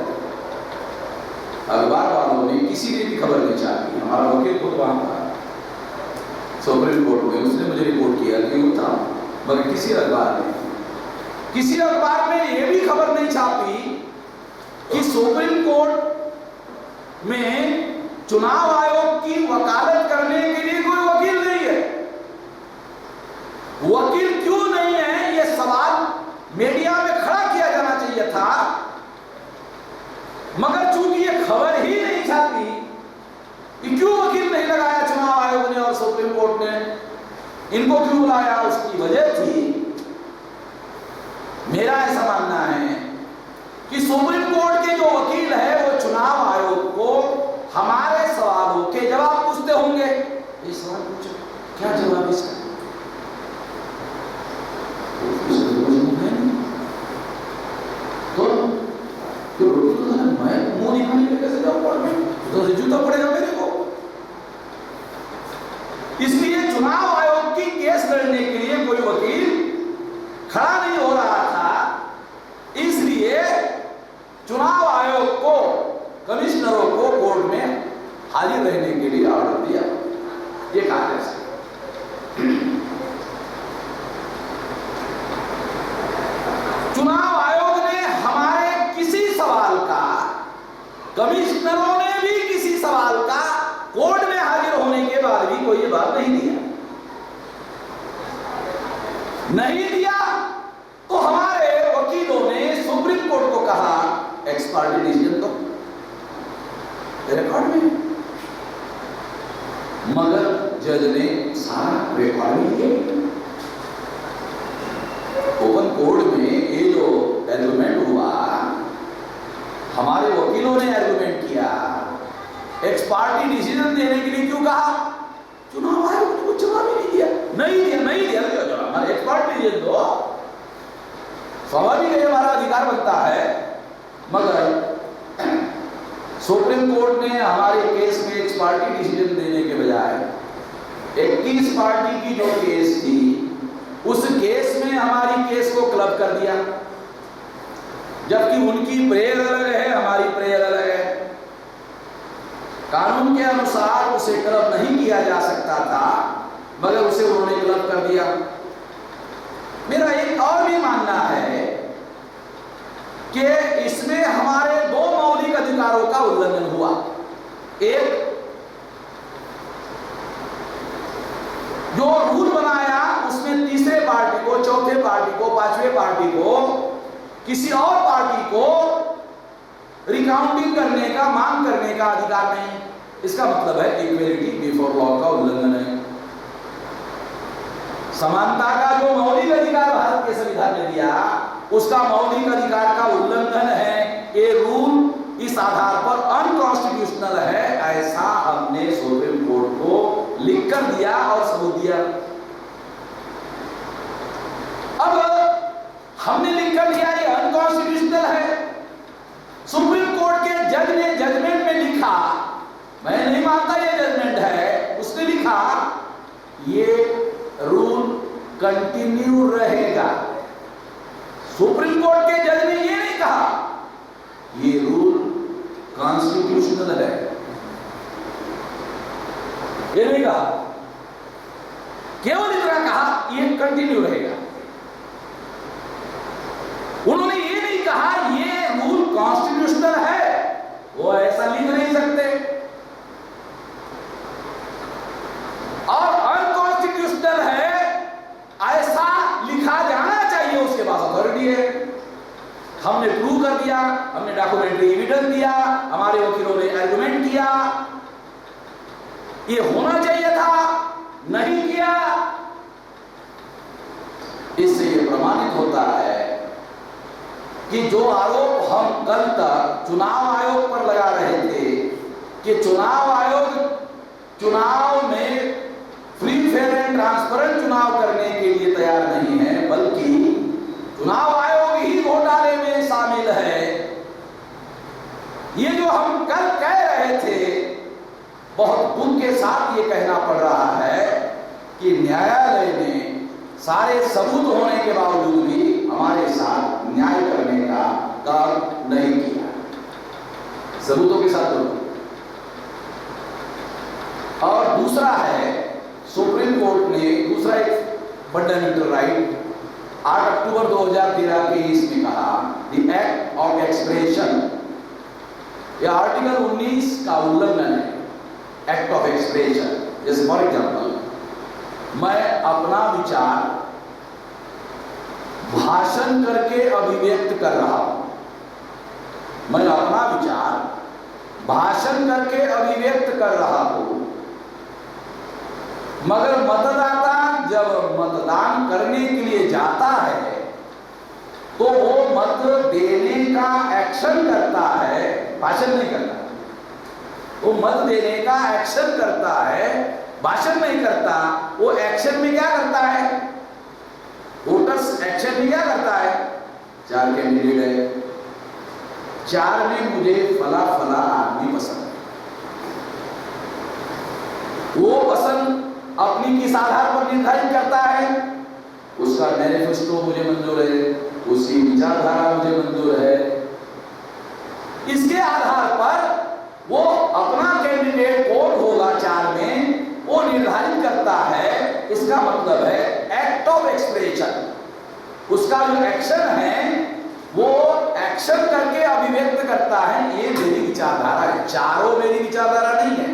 अखबार वालों ने किसी ने भी खबर नहीं चाही, हमारा वकील खुद वहां था सुप्रीम कोर्ट में, उसने मुझे रिपोर्ट किया कि वो था, मगर किसी अखबार में ये भी खबर नहीं छापी कि सुप्रीम कोर्ट में चुनाव आयोग की वकालत करने के लिए कोई वकील नहीं है। वकील क्यों नहीं है, यह सवाल मीडिया में खड़ा किया जाना चाहिए था, मगर चूंकि यह खबर ही नहीं छापी कि क्यों वकील नहीं लगाया चुनाव आयोग ने और सुप्रीम कोर्ट ने इनको क्यों बुलाया, उसकी वजह थी, मेरा ऐसा मानना है कि सुप्रीम कोर्ट के जो वकील है वो चुनाव आयोग को हमारे सवालों के जवाब पूछते होंगे। ये सवाल पूछो, क्या जवाब इसका? इसलिए चुनाव आयोग की केस लड़ने के लिए कोई वकील खड़ा नहीं हो रहा था। इसलिए चुनाव आयोग को, कमिश्नरों को कोर्ट में हाजिर रहने के लिए ऑर्डर दिया। ये कहा जा सकता। चुनाव आयोग ने हमारे किसी सवाल का, कमिश्नरों ने भी किसी सवाल का कोर्ट में हाजिर होने के बाद भी कोई जवाब नहीं दिया। नहीं दिया तो हमारे वकीलों ने सुप्रीम कोर्ट को कहा एक्स पार्टी डिसीजन दो रिकॉर्ड में, मगर जज ने सारा रिकॉर्ड नहीं दिया। ओपन कोर्ट में ये जो एग्रीमेंट हुआ, हमारे वकीलों ने एग्रीमेंट किया, एक्स पार्टी डिसीजन देने के लिए क्यों कहा? चुनाव आयोग ने कुछ जवाब ही नहीं दिया। नहीं दिया जवाब। एक्स पार्टी डिसीजन दो, स्वाभाविक है हमारा अधिकार बनता है। मगर सुप्रीम कोर्ट ने हमारे केस में एक्स पार्टी डिसीजन देने के बजाय 21 पार्टी की जो केस थी, उस केस में हमारी केस को क्लब कर दिया, जबकि उनकी प्रेयर अलग है, हमारी प्रेयर अलग है। कानून के अनुसार उसे क्लब नहीं किया जा सकता था, मगर उसे उन्होंने क्लब कर दिया। मेरा एक और भी मानना है कि इसमें हमारे दो मौलिक अधिकारों का उल्लंघन हुआ। एक, जो रूल बनाया उसमें तीसरे पार्टी को, चौथे पार्टी को, पांचवें पार्टी को, किसी और पार्टी को रिकाउंटिंग करने का, मांग करने का अधिकार नहीं। इसका मतलब है इक्वलिटी बिफोर लॉ का उल्लंघन है। समानता का जो मौलिक अधिकार भारत के संविधान ने दिया, उसका मौलिक अधिकार का उल्लंघन है। ये रूल इस आधार पर अनकॉन्स्टिट्यूशनल है, ऐसा हमने सुप्रीम कोर्ट को लिख कर दिया और सबूत दिया। अब हमने लिख कर दिया ये अनकॉन्स्टिट्यूशनल है। सुप्रीम कोर्ट के जज ने जजमेंट में लिखा, मैं नहीं मानता ये जजमेंट है, उसने लिखा ये रूल कंटिन्यू रहेगा। सुप्रीम कोर्ट के जज ने ये नहीं कहा ये रूल कॉन्स्टिट्यूशनल है, ये नहीं कहा, केवल इतना कहा ये कंटिन्यू रहेगा। उन्होंने ये नहीं कहा ये रूल कॉन्स्टिट्यूशनल है, वो ऐसा लिख नहीं सकते। और अनकॉन्स्टिट्यूशनल है ऐसा लिखा जाना चाहिए, उसके पास अथॉरिटी है। हमने प्रूव कर दिया, हमने डॉक्यूमेंट्री एविडेंस दिया, हमारे वकीलों ने आर्गुमेंट किया, ये होना चाहिए था, नहीं किया। इससे ये प्रमाणित होता है कि जो आरोप हम कल तक चुनाव आयोग पर लगा रहे थे कि चुनाव आयोग चुनाव में फ्री फेयर एंड ट्रांसपेरेंट चुनाव करने के लिए तैयार नहीं है, बल्कि चुनाव आयोग ही घोटाले में शामिल है, ये जो हम कल कह रहे थे, बहुत दुख के साथ ये कहना पड़ रहा है कि न्यायालय ने सारे सबूत होने के बावजूद भी हमारे साथ न्याय करने का काम नहीं किया। सबूतों के साथ तो। और दूसरा है, सुप्रीम कोर्ट ने दूसरा एक फंडामेंटल राइट 8 अक्टूबर 2013 के इसमें कहा द एक्ट ऑफ एक्सप्रेशन, यह आर्टिकल 19 का उल्लंघन है। एक्ट ऑफ एक्सप्रेशन, जैसे फॉर एग्जाम्पल मैं अपना विचार भाषण करके अभिव्यक्त कर रहा हूं, मैं अपना विचार भाषण करके अभिव्यक्त कर रहा हूं, मगर मतदाता जब मतदान करने के लिए जाता है तो वो मत देने का एक्शन करता है, भाषण नहीं करता। वो मत देने का एक्शन करता है, भाषण नहीं करता। वो एक्शन में क्या करता है? वोटर्स एक्शन में क्या करता है? 4 कैंडिडेट है, 4 में मुझे फला फला आदमी पसंद है, वो पसंद अपनी किस आधार पर निर्धारित करता है? उसका मैनिफेस्टो मुझे मंजूर है, उसकी विचारधारा मुझे मंजूर है। इसके आधार पर वो अपना कैंडिडेट कौन होगा 4 में वो निर्धारित करता है। इसका मतलब है एक्ट ऑफ एक्सप्रेशन। उसका जो एक्शन है वो एक्शन करके अभिव्यक्त करता है ये मेरी विचारधारा है। चारों मेरी विचारधारा नहीं है,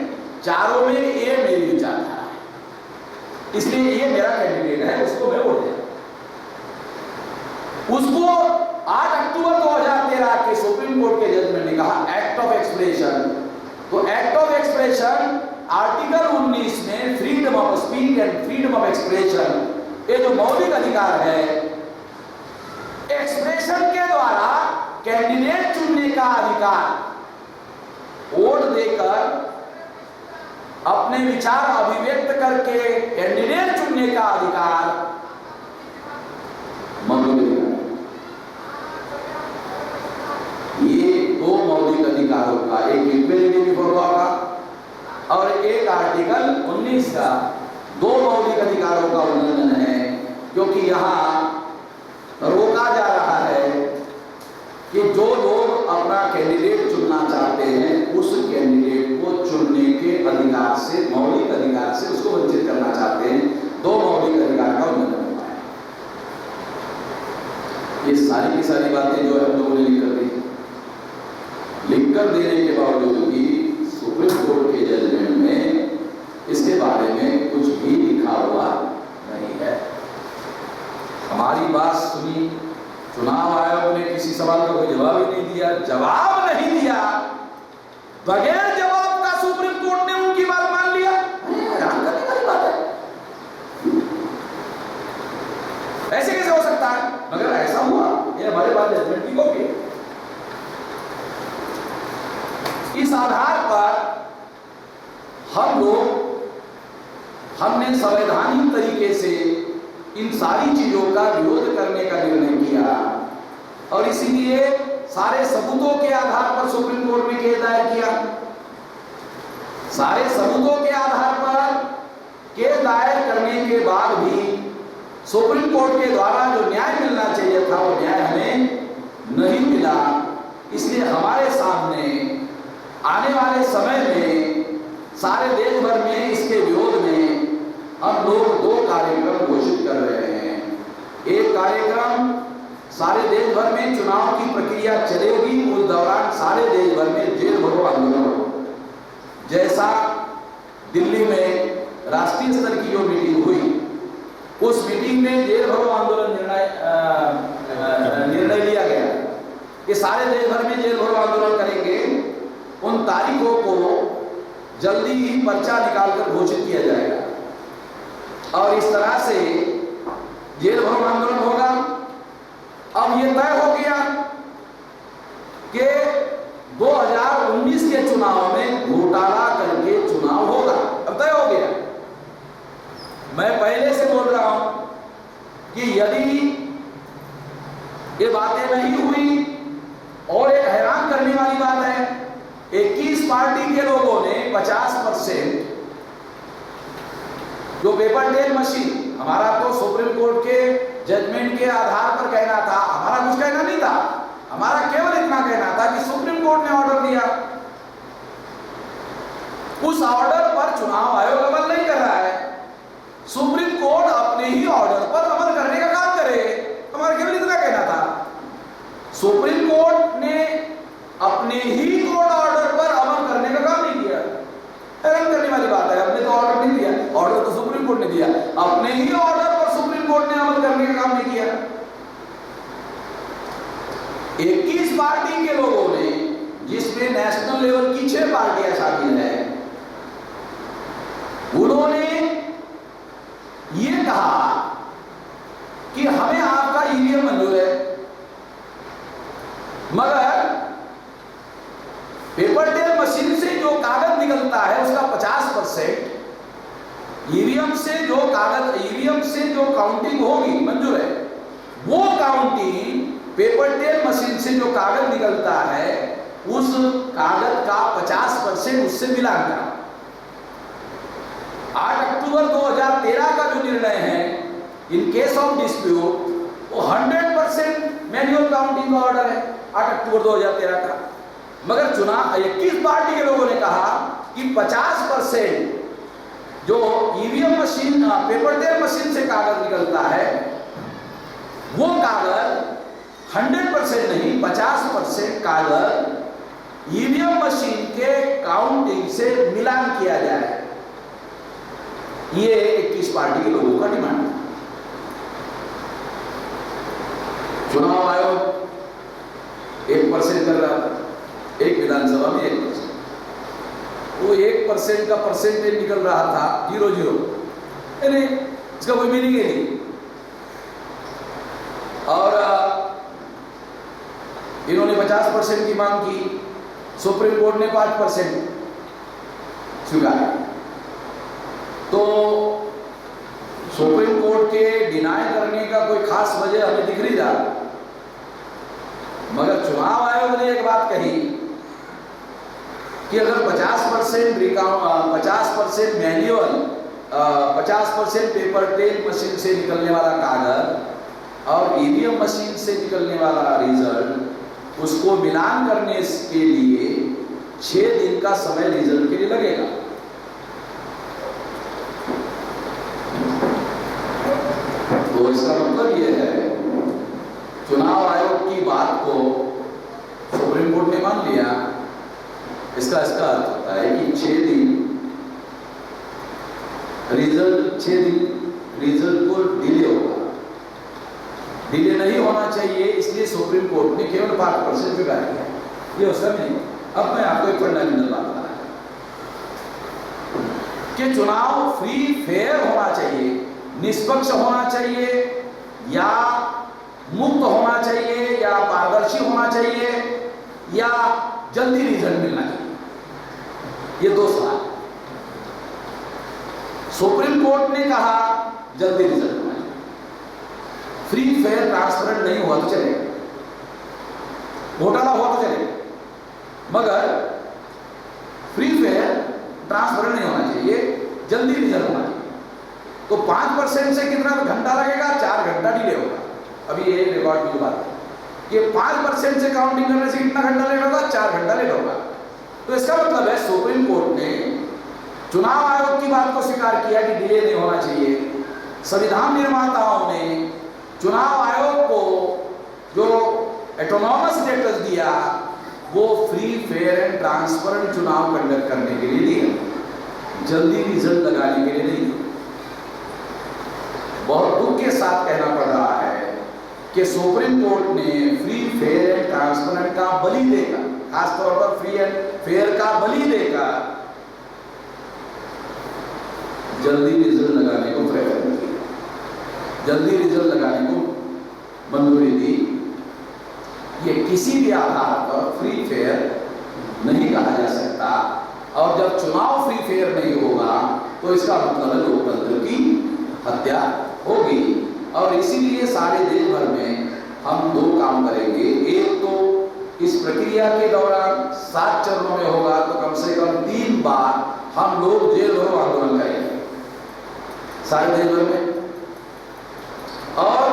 चारों में ये मेरी विचारधारा है, इसलिए ये मेरा कैंडिडेट है, उसको मैं वोट देता। उसको 8 अक्टूबर 2013 के सुप्रीम कोर्ट के जजमेंट ने कहा एक्ट ऑफ एक्सप्रेशन। तो एक्ट ऑफ एक्सप्रेशन आर्टिकल 19 में freedom of speech and freedom of expression, ये जो मौलिक अधिकार है, एक्सप्रेशन के द्वारा कैंडिडेट चुनने का अधिकार, वोट देकर अपने विचार अभिव्यक्त करके कैंडिडेट चुनने का अधिकार मौलिक अधिकार। ये 2 मौलिक अधिकारों का, एक इक्वलिटी बिफोर लॉ का और एक आर्टिकल 19 का, 2 मौलिक अधिकारों का उल्लंघन है। क्योंकि यहां रोका जा रहा है कि जो लोग अपना कैंडिडेट चुनना चाहते हैं उस कैंडिडेट को चुनने के अधिकार से, मौलिक अधिकार से उसको वंचित करना चाहते हैं। 2 मौलिक अधिकार का उल्लंघन हुआ है। ये सारी की सारी बातें जो है हम लोगों ने लिख कर दी, लिख कर देने के बावजूद भी सुप्रीम कोर्ट के जजमेंट में इसके बारे में कुछ भी लिखा हुआ नहीं है। हमारी बात सुनी, चुनाव आयोग ने किसी सवाल का कोई जवाब ही नहीं दिया। जवाब नहीं दिया, बगैर जवाब का सुप्रीम कोर्ट ने उनकी बात मान लिया। हैरान करने वाली बात है, ऐसे कैसे हो सकता है? मगर ऐसा हुआ, ये हमारे पास जजमेंट की कॉपी है। इस आधार पर हमने संवैधानिक तरीके से इन सारी चीजों का विरोध करने का निर्णय किया और इसीलिए सारे सबूतों के आधार पर सुप्रीम कोर्ट में केस दायर किया। सारे सबूतों के आधार पर केस दायर करने के बाद भी सुप्रीम कोर्ट के द्वारा जो न्याय मिलना चाहिए था वो न्याय हमें नहीं मिला। इसलिए हमारे सामने आने वाले समय में सारे देश भर में इसके विरोध में हम लोग 2 कार्यक्रम घोषित कर रहे हैं। एक कार्यक्रम सारे देश भर में चुनाव की प्रक्रिया चलेगी, उस दौरान सारे देश भर में जेल भरो आंदोलन हो। जैसा दिल्ली में राष्ट्रीय स्तर की जो मीटिंग हुई, उस मीटिंग में जेल भरो आंदोलन निर्णय लिया गया कि सारे देश भर में जेल भरो आंदोलन करेंगे। उन तारीखों को जल्दी ही पर्चा निकालकर घोषित किया जाएगा और इस तरह से जेल भरो आंदोलन होगा। अब ये तय हो गया कि 2019 के चुनाव में घोटाला करके चुनाव होगा। अब तय हो गया। मैं पहले से बोल रहा हूं कि यदि ये बातें नहीं हुई, और एक हैरान करने वाली बात है, 21 पार्टी के लोगों ने 50% जो पेपर टेल मशीन, हमारा तो सुप्रीम कोर्ट के जजमेंट के आधार पर कहना था, हमारा कुछ कहना नहीं था, हमारा केवल इतना कहना था कि सुप्रीम कोर्ट ने ऑर्डर दिया, उस ऑर्डर पर चुनाव आयोग अमल नहीं कर रहा है। सुप्रीम कोर्ट अपने ही ऑर्डर पर अमल करने का काम करे, हमारा केवल इतना कहना था। सुप्रीम कोर्ट ने अपने ही कोर्ट ऑर्डर पर अमल करने का काम नहीं किया। हैरान करने वाली बात है, हमने तो ऑर्डर नहीं दिया, ऑर्डर तो सुप्रीम कोर्ट ने दिया, अपने ही ऑर्डर पर सुप्रीम कोर्ट ने अमल करने का काम नहीं किया। 21 पार्टी के लोगों ने, जिसमें नेशनल लेवल की 6 पार्टियां शामिल हैं, उन्होंने ये कहा कि हमें आपका ईवीएम मंजूर है, मगर पेपर टेल मशीन से जो कागज निकलता है उसका 50% ईवीएम से जो कागज, ईवीएम से जो काउंटिंग होगी मंजूर है, वो काउंटिंग पेपर टेल मशीन से जो कागज निकलता है उस कागज का 50% उससे मिलान करा। 8 अक्टूबर 2013 का जो निर्णय है, इन केस ऑफ डिस्प्यूट, वो 100% मैनुअल काउंटिंग का ऑर्डर है 8 अक्टूबर 2013 का। मगर चुनाव 21 पार्टी के लोगों ने कहा कि 50% जो EVM machine, paper trail machine से कागज निकलता है, वो कागज 100% नहीं, 50% कागज ईवीएम मशीन के काउंटिंग से मिलान किया जाए। ये 21 पार्टी के लोगों का डिमांड है। चुनाव आयोग 1% कर रहा था, एक विधानसभा में 1%, वो 1% का परसेंटेज निकल रहा था 0.0, यानी इसका कोई मीनिंग ही नहीं। और इन्होंने 50% की मांग की, सुप्रीम कोर्ट ने 5% स्वीकार। तो सुप्रीम कोर्ट के डिनाई करने का कोई खास वजह हमें दिख नहीं रहा, मगर चुनाव आयोग ने एक बात कही कि अगर 50% मैन्युअल, 50% पेपर टेल मशीन से निकलने वाला कागज और ईवीएम मशीन से निकलने वाला रिजल्ट, उसको मिलान करने के लिए 6 दिन का समय रिजल्ट के लिए लगेगा। तो इसका मतलब यह है, चुनाव आयोग की बात को सुप्रीम कोर्ट ने मान लिया। इसका अर्थ होता है कि 6 दिन रिजल्ट को डिले होगा। डिले नहीं होना चाहिए, इसलिए सुप्रीम कोर्ट ने केवल 5% स्वीकार किया। ये उसका नहीं। अब मैं आपको एक फंडामेंटल बात बताना कि चुनाव फ्री फेयर होना चाहिए, निष्पक्ष होना चाहिए, या मुक्त होना चाहिए, या पारदर्शी होना चाहिए, या जल्दी रिजल्ट मिलना चाहिए। ये 2 सवाल। सुप्रीम कोर्ट ने कहा जल्दी रिजल्ट होना चाहिए, फ्री फेयर ट्रांसपेरेंट नहीं हुआ तो चलेगा, घोटाला हुआ तो चलेगा, मगर फ्री फेयर ट्रांसपेरेंट नहीं होना चाहिए, जल्दी रिजल्ट होना चाहिए। तो 5% से कितना घंटा लगेगा? 4 घंटा डिले होगा। अभी ये रिकॉर्ड की बात है कि 5% से काउंटिंग करने से कितना घंटा लेट होगा? 4 घंटा लेट होगा। तो इसका मतलब है सुप्रीम कोर्ट ने चुनाव आयोग की बात को स्वीकार किया कि डिले नहीं होना चाहिए। संविधान निर्माताओं ने चुनाव आयोग को जो ऑटोनॉमस स्टेटस दिया, वो फ्री फेयर एंड ट्रांसपेरेंट चुनाव कंडक्ट करने के लिए दिया, जल्दी रिजल्ट लगाने के लिए नहीं। बहुत दुख के साथ कहना पड़ रहा है कि सुप्रीम कोर्ट ने फ्री फेयर एंड ट्रांसपेरेंट का बलि देकर, खासतौर पर फ्री एंड फेयर का बलि देकर, जल्दी रिजल्ट लगाने को प्रेफर किया, जल्दी रिजल्ट लगाने को मंजूरी दी। ये किसी भी आधार पर फ्री फेयर नहीं कहा जा सकता, और जब चुनाव फ्री फेयर नहीं होगा तो इसका मतलब है लोकतंत्र की हत्या होगी। और इसीलिए सारे देश भर में हम 2 काम करेंगे। एक तो इस प्रक्रिया के दौरान 7 चरणों में होगा, तो कम से कम 3 बार हम लोग जेल भरो आंदोलन करेंगे सारे देश भर में। और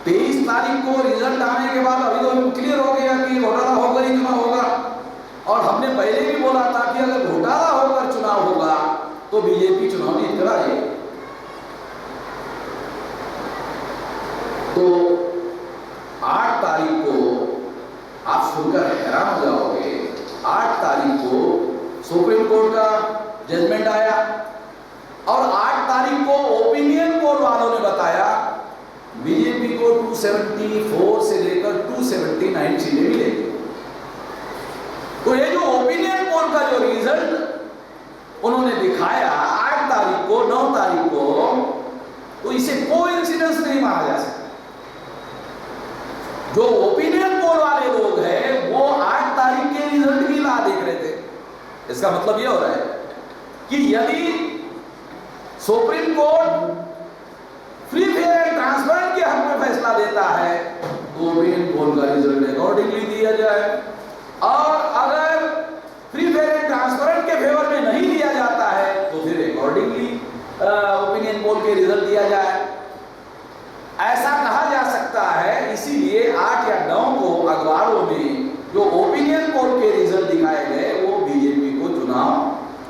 23 तारीख को रिजल्ट आने के बाद अभी तो क्लियर हो गया कि घोटाला होगा ही चुनाव होगा, और हमने पहले भी बोला था कि अगर घोटाला होकर चुनाव होगा तो बीजेपी चुनाव जीत कर आएगी। तो 8 तारीख को आप सुनकर हैरान हो जाओगे, 8 तारीख को सुप्रीम कोर्ट का जजमेंट आया, और 8 तारीख को ओपिनियन पोल वालों ने बताया बीजेपी को 274 से लेकर 279 सीटें मिलेगी। तो ये जो ओपिनियन पोल का जो रिजल्ट उन्होंने दिखाया 8 तारीख को, 9 तारीख को, तो इसे कोइंसिडेंस नहीं माना जा सकता। जो ओपिनियन पोल वाले लोग हैं वो 8 तारीख के रिजल्ट की राह देख रहे थे। इसका मतलब ये हो रहा है कि यदि supreme court free fair and transparent के हक में फैसला देता है तो ओपिनियन पोल का रिजल्ट अकॉर्डिंगली दिया जाए, और अगर फ्री फेयर एंड ट्रांसपेरेंट के फेवर में नहीं दिया जाता है तो फिर अकॉर्डिंग दिया जाए, ऐसा कहा जा सकता है। इसीलिए 8 या 9 को अखबारों में जो ओपिनियन पोल के रिजल्ट दिखाए गए वो बीजेपी को चुनाव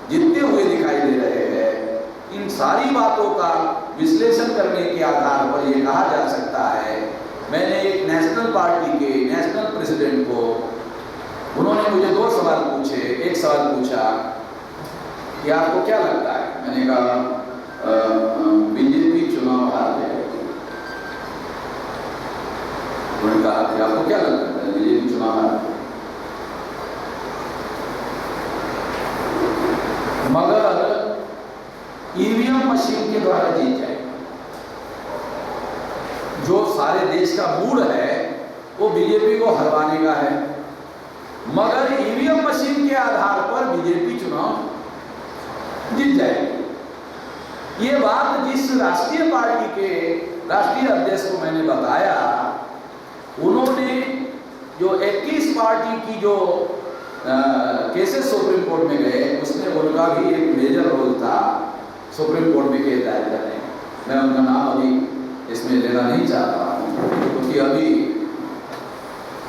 जीतते हुए दिखाई दे रहे हैं। इन सारी बातों का विश्लेषण करने के आधार पर यह कहा जा सकता है, मैंने एक नेशनल पार्टी के नेशनल प्रेसिडेंट को, उन्होंने मुझे 2 सवाल पूछे। एक सवाल पूछा कि आपको क्या लगता है, मैंने कहा बीजेपी चुनाव हार जाएगी। उन्होंने कहा कि आपको क्या लगता है बीजेपी चुनाव हार जाएगी, मगर ईवीएम मशीन के द्वारा जीत जाएगी। जो सारे देश का मूड है वो बीजेपी को हरवाने का है, मगर ईवीएम मशीन के आधार पर बीजेपी चुनाव जीत जाएगी। ये बात जिस राष्ट्रीय पार्टी के राष्ट्रीय अध्यक्ष को मैंने बताया, उन्होंने जो 21 पार्टी की जो केसेस सुप्रीम कोर्ट में गए, उसमें उनका भी एक मेजर रोल था सुप्रीम कोर्ट में केस दायर करने। मैं उनका नाम अभी इसमें लेना नहीं चाहता हूँ, क्योंकि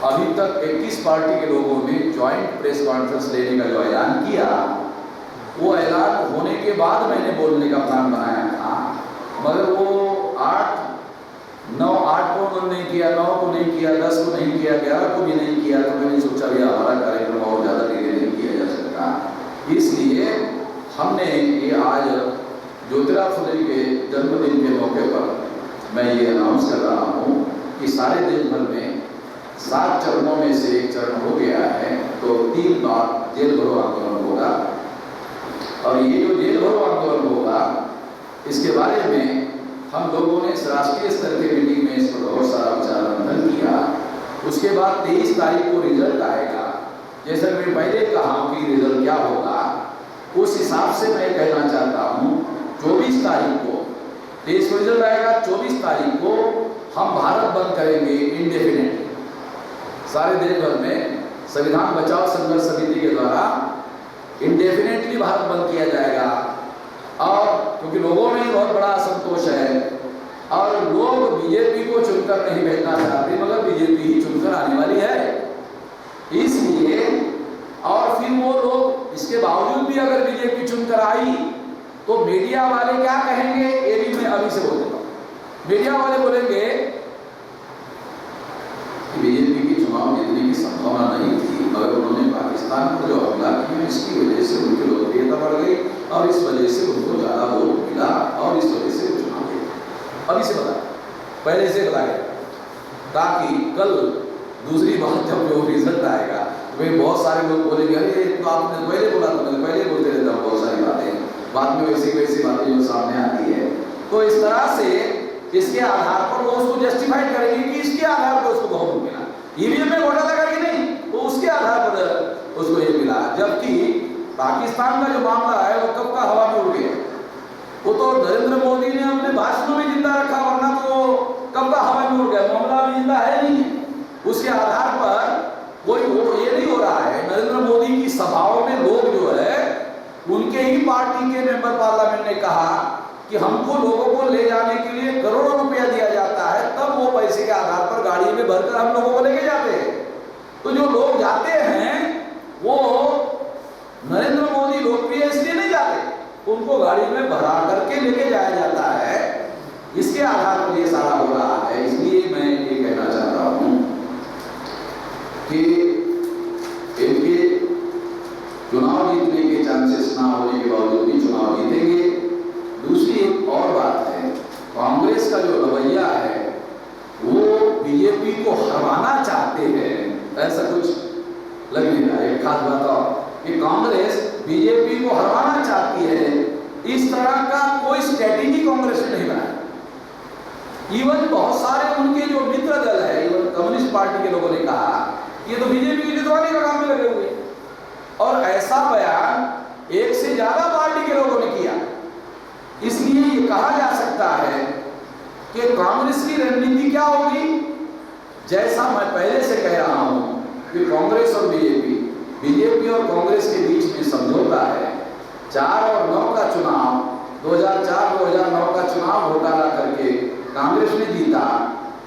अभी तक 21 पार्टी के लोगों ने ज्वाइंट प्रेस कॉन्फ्रेंस लेने का जो ऐलान किया, वो ऐलान होने के बाद मैंने बोलने का प्लान बनाया था, मगर वो 8 को उन्होंने नहीं किया, 9 को नहीं किया, 10 को नहीं किया, 11 को भी नहीं किया। तो मैंने सोचा भैया हमारा कार्यक्रम और ज़्यादा डिले नहीं किया जा सकता, इसलिए हमने ये आज ज्योतिराव फुले के जन्मदिन के मौके पर मैं ये अनाउंस कर रहा हूँ कि सारे देश भर में 7 चरणों में से एक चरण हो गया है, तो 3 बार जेल भरो आंदोलन होगा। और ये जो जेल भरो आंदोलन होगा, इसके बारे में हम लोगों ने राष्ट्रीय स्तर के मीटिंग में इस पर बहुत सारा विचार मंथन किया। उसके बाद 23 तारीख को रिजल्ट आएगा। जैसे मैं पहले कहा कि रिजल्ट क्या होगा, उस हिसाब से मैं कहना चाहता हूँ 24 तारीख को 23 को रिजल्ट आएगा, 24 तारीख को हम भारत बंद करेंगे इंडेफिनेटली। सारे देश भर में संविधान बचाओ संघर्ष समिति के द्वारा इंडेफिनेटली भारत बंद किया जाएगा। और क्योंकि लोगों में बहुत बड़ा असंतोष है और लोग बीजेपी को चुनकर नहीं भेजना चाहते, मगर बीजेपी ही चुनकर आने वाली है, इसलिए और फिर वो लोग इसके बावजूद भी अगर बीजेपी चुनकर आई तो मीडिया वाले क्या कहेंगे, ये भी मैं अभी से बोल देता हूँ। मीडिया वाले बोलेंगे कि बीजेपी की चुनाव जीतने की संभावना नहीं थी, मगर उन्होंने पाकिस्तान पर जो हमला किया इसकी वजह से उनकी लोकप्रियता बढ़ गई और इस वजह से उनको ज़्यादा वोट मिला और इस वजह से वो चुनाव जीते। अभी से बता, पहले से बताया, ताकि कल दूसरी बात जब जो रिजल्ट आएगा वे बहुत सारे लोग बोलेंगे अरे तो आपने पहले बोला, तो मैं पहले बोलते रहता हूँ बहुत सारी बातें, बाद में वैसी वैसी बातें जो सामने आती है। तो इस तरह से इसके आधार पर वो उसको जस्टिफाइड करेंगे कि इसके आधार पर उसको बहुत मिला, ईवीएम में वोटा लगा कि नहीं, तो उसके आधार पर उसको ये मिला। जबकि पाकिस्तान का जो मामला है वो कब का हवा में उड़ गया, वो तो नरेंद्र मोदी ने अपने भाषणों में जिंदा रखा, वरना तो कब का हवा में उड़ गया, मामला अभी जिंदा है नहीं। उसके आधार पर कोई ये नहीं हो रहा है। नरेंद्र मोदी की सभाओं में लोग जो है उनके ही पार्टी के मेंबर पार्लियामेंट ने कहा कि हमको लोगों को ले जाने के लिए करोड़ों रुपया दिया जाता है, तब वो पैसे के आधार पर गाड़ी में भरकर हम लोगों को लेके जाते हैं। तो जो लोग जाते हैं वो नरेंद्र मोदी लोकप्रिय इसलिए नहीं जाते, उनको गाड़ी में भरा करके लेके जाया जाता है। इसके आधार पर ये सारा हो रहा है। इसलिए मैं ये कहना चाहता हूँ कि इनके चुनाव जीतने के चांसेस ना होने के बावजूद भी चुनाव जीतेंगे। दूसरी एक और बात है, कांग्रेस का जो रवैया है वो बीजेपी को हराना चाहते हैं, ऐसा कुछ लग नहीं रहा है। एक खास बात और कि कांग्रेस बीजेपी को हराना चाहती है, इस तरह का कोई स्ट्रेटेजी कांग्रेस ने नहीं बनाया। इवन बहुत सारे उनके जो मित्र दल है, इवन कम्युनिस्ट पार्टी के लोगों ने कहा ये तो बीजेपी को जितवाने का काम में लगे हुए, और ऐसा बयान एक से ज्यादा पार्टी के लोगों ने किया। इसलिए ये कहा जा सकता है कि कांग्रेस की रणनीति क्या होगी। जैसा मैं पहले से कह रहा हूं कि कांग्रेस और बीजेपी और कांग्रेस के बीच में समझौता है। 4 और 9 का चुनाव 2004-2009 का चुनाव घोटाला करके कांग्रेस ने जीता,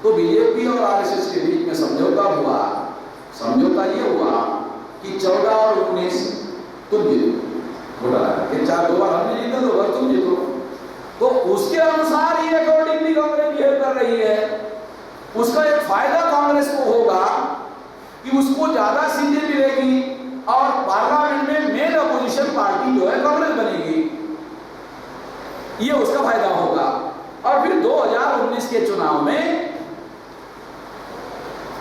तो बीजेपी और आरएसएस के बीच में समझौता हुआ। समझौता ये हुआ कि 14 और 19 तुम जीतो घोटाला करके, 4 2 बार हमने जीता, 2 बार तुम जीतो। तो उसके अनुसार ही अकॉर्डिंगली कांग्रेस बिहेव कर रही है। उसका एक फायदा कांग्रेस को होगा कि उसको ज्यादा सीटें मिलेगी और पार्लियामेंट में मेन अपोजिशन पार्टी जो है कांग्रेस बनेगी, ये उसका फायदा होगा। और फिर 2019 के चुनाव में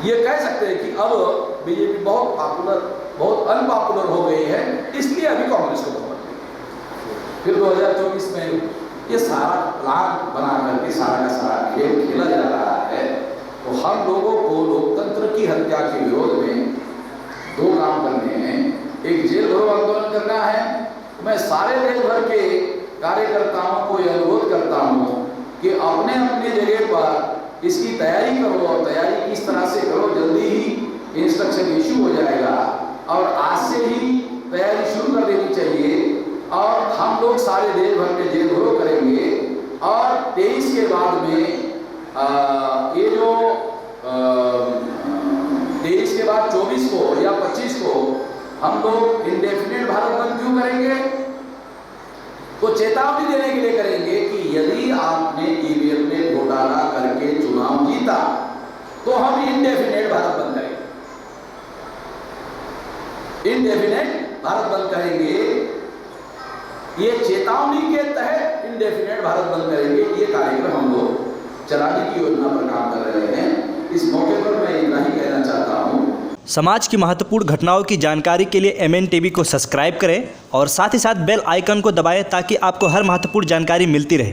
ये कह सकते हैं कि अब बीजेपी बहुत अनपॉपुलर हो गई है, इसलिए अभी कांग्रेस को बहुमत मिलेगी। फिर 2024 में ये सारा प्लान बना करके सारा का सारा खेल खेला जा रहा है। तो हम लोगों को लोकतंत्र की हत्या के विरोध में 2 काम करने हैं। एक जेल भरो आंदोलन करना है। मैं सारे देश भर के कार्यकर्ताओं को यह अनुरोध करता हूँ कि अपने अपने जगह पर इसकी तैयारी करो, और तैयारी किस तरह से करो, जल्दी ही इंस्ट्रक्शन इशू हो जाएगा और आज से ही तैयारी शुरू कर देनी चाहिए। और हम लोग सारे देश भर में जेल भरो करेंगे और 23 के बाद में ये जो 23 के बाद 24 को या 25 को हम लोग इंडेफिनिट भारत बंद क्यों करेंगे? तो चेतावनी देने के लिए करेंगे कि यदि आपने ईवीएम में घोटाला करके चुनाव जीता तो हम इंडेफिनिट भारत बंद करेंगे। इंडेफिनिट भारत बंद करेंगे, ये चेतावनी के तहत इंडेफिनिट भारत बंद करेंगे। ये कार्यक्रम हम लोग चलाने की योजना पर काम कर रहे हैं। इस मौके पर मैं इतना ही कहना चाहता हूँ। समाज की महत्वपूर्ण घटनाओं की जानकारी के लिए MN TV को सब्सक्राइब करें और साथ ही साथ बेल आइकन को दबाएं ताकि आपको हर महत्वपूर्ण जानकारी मिलती रहे।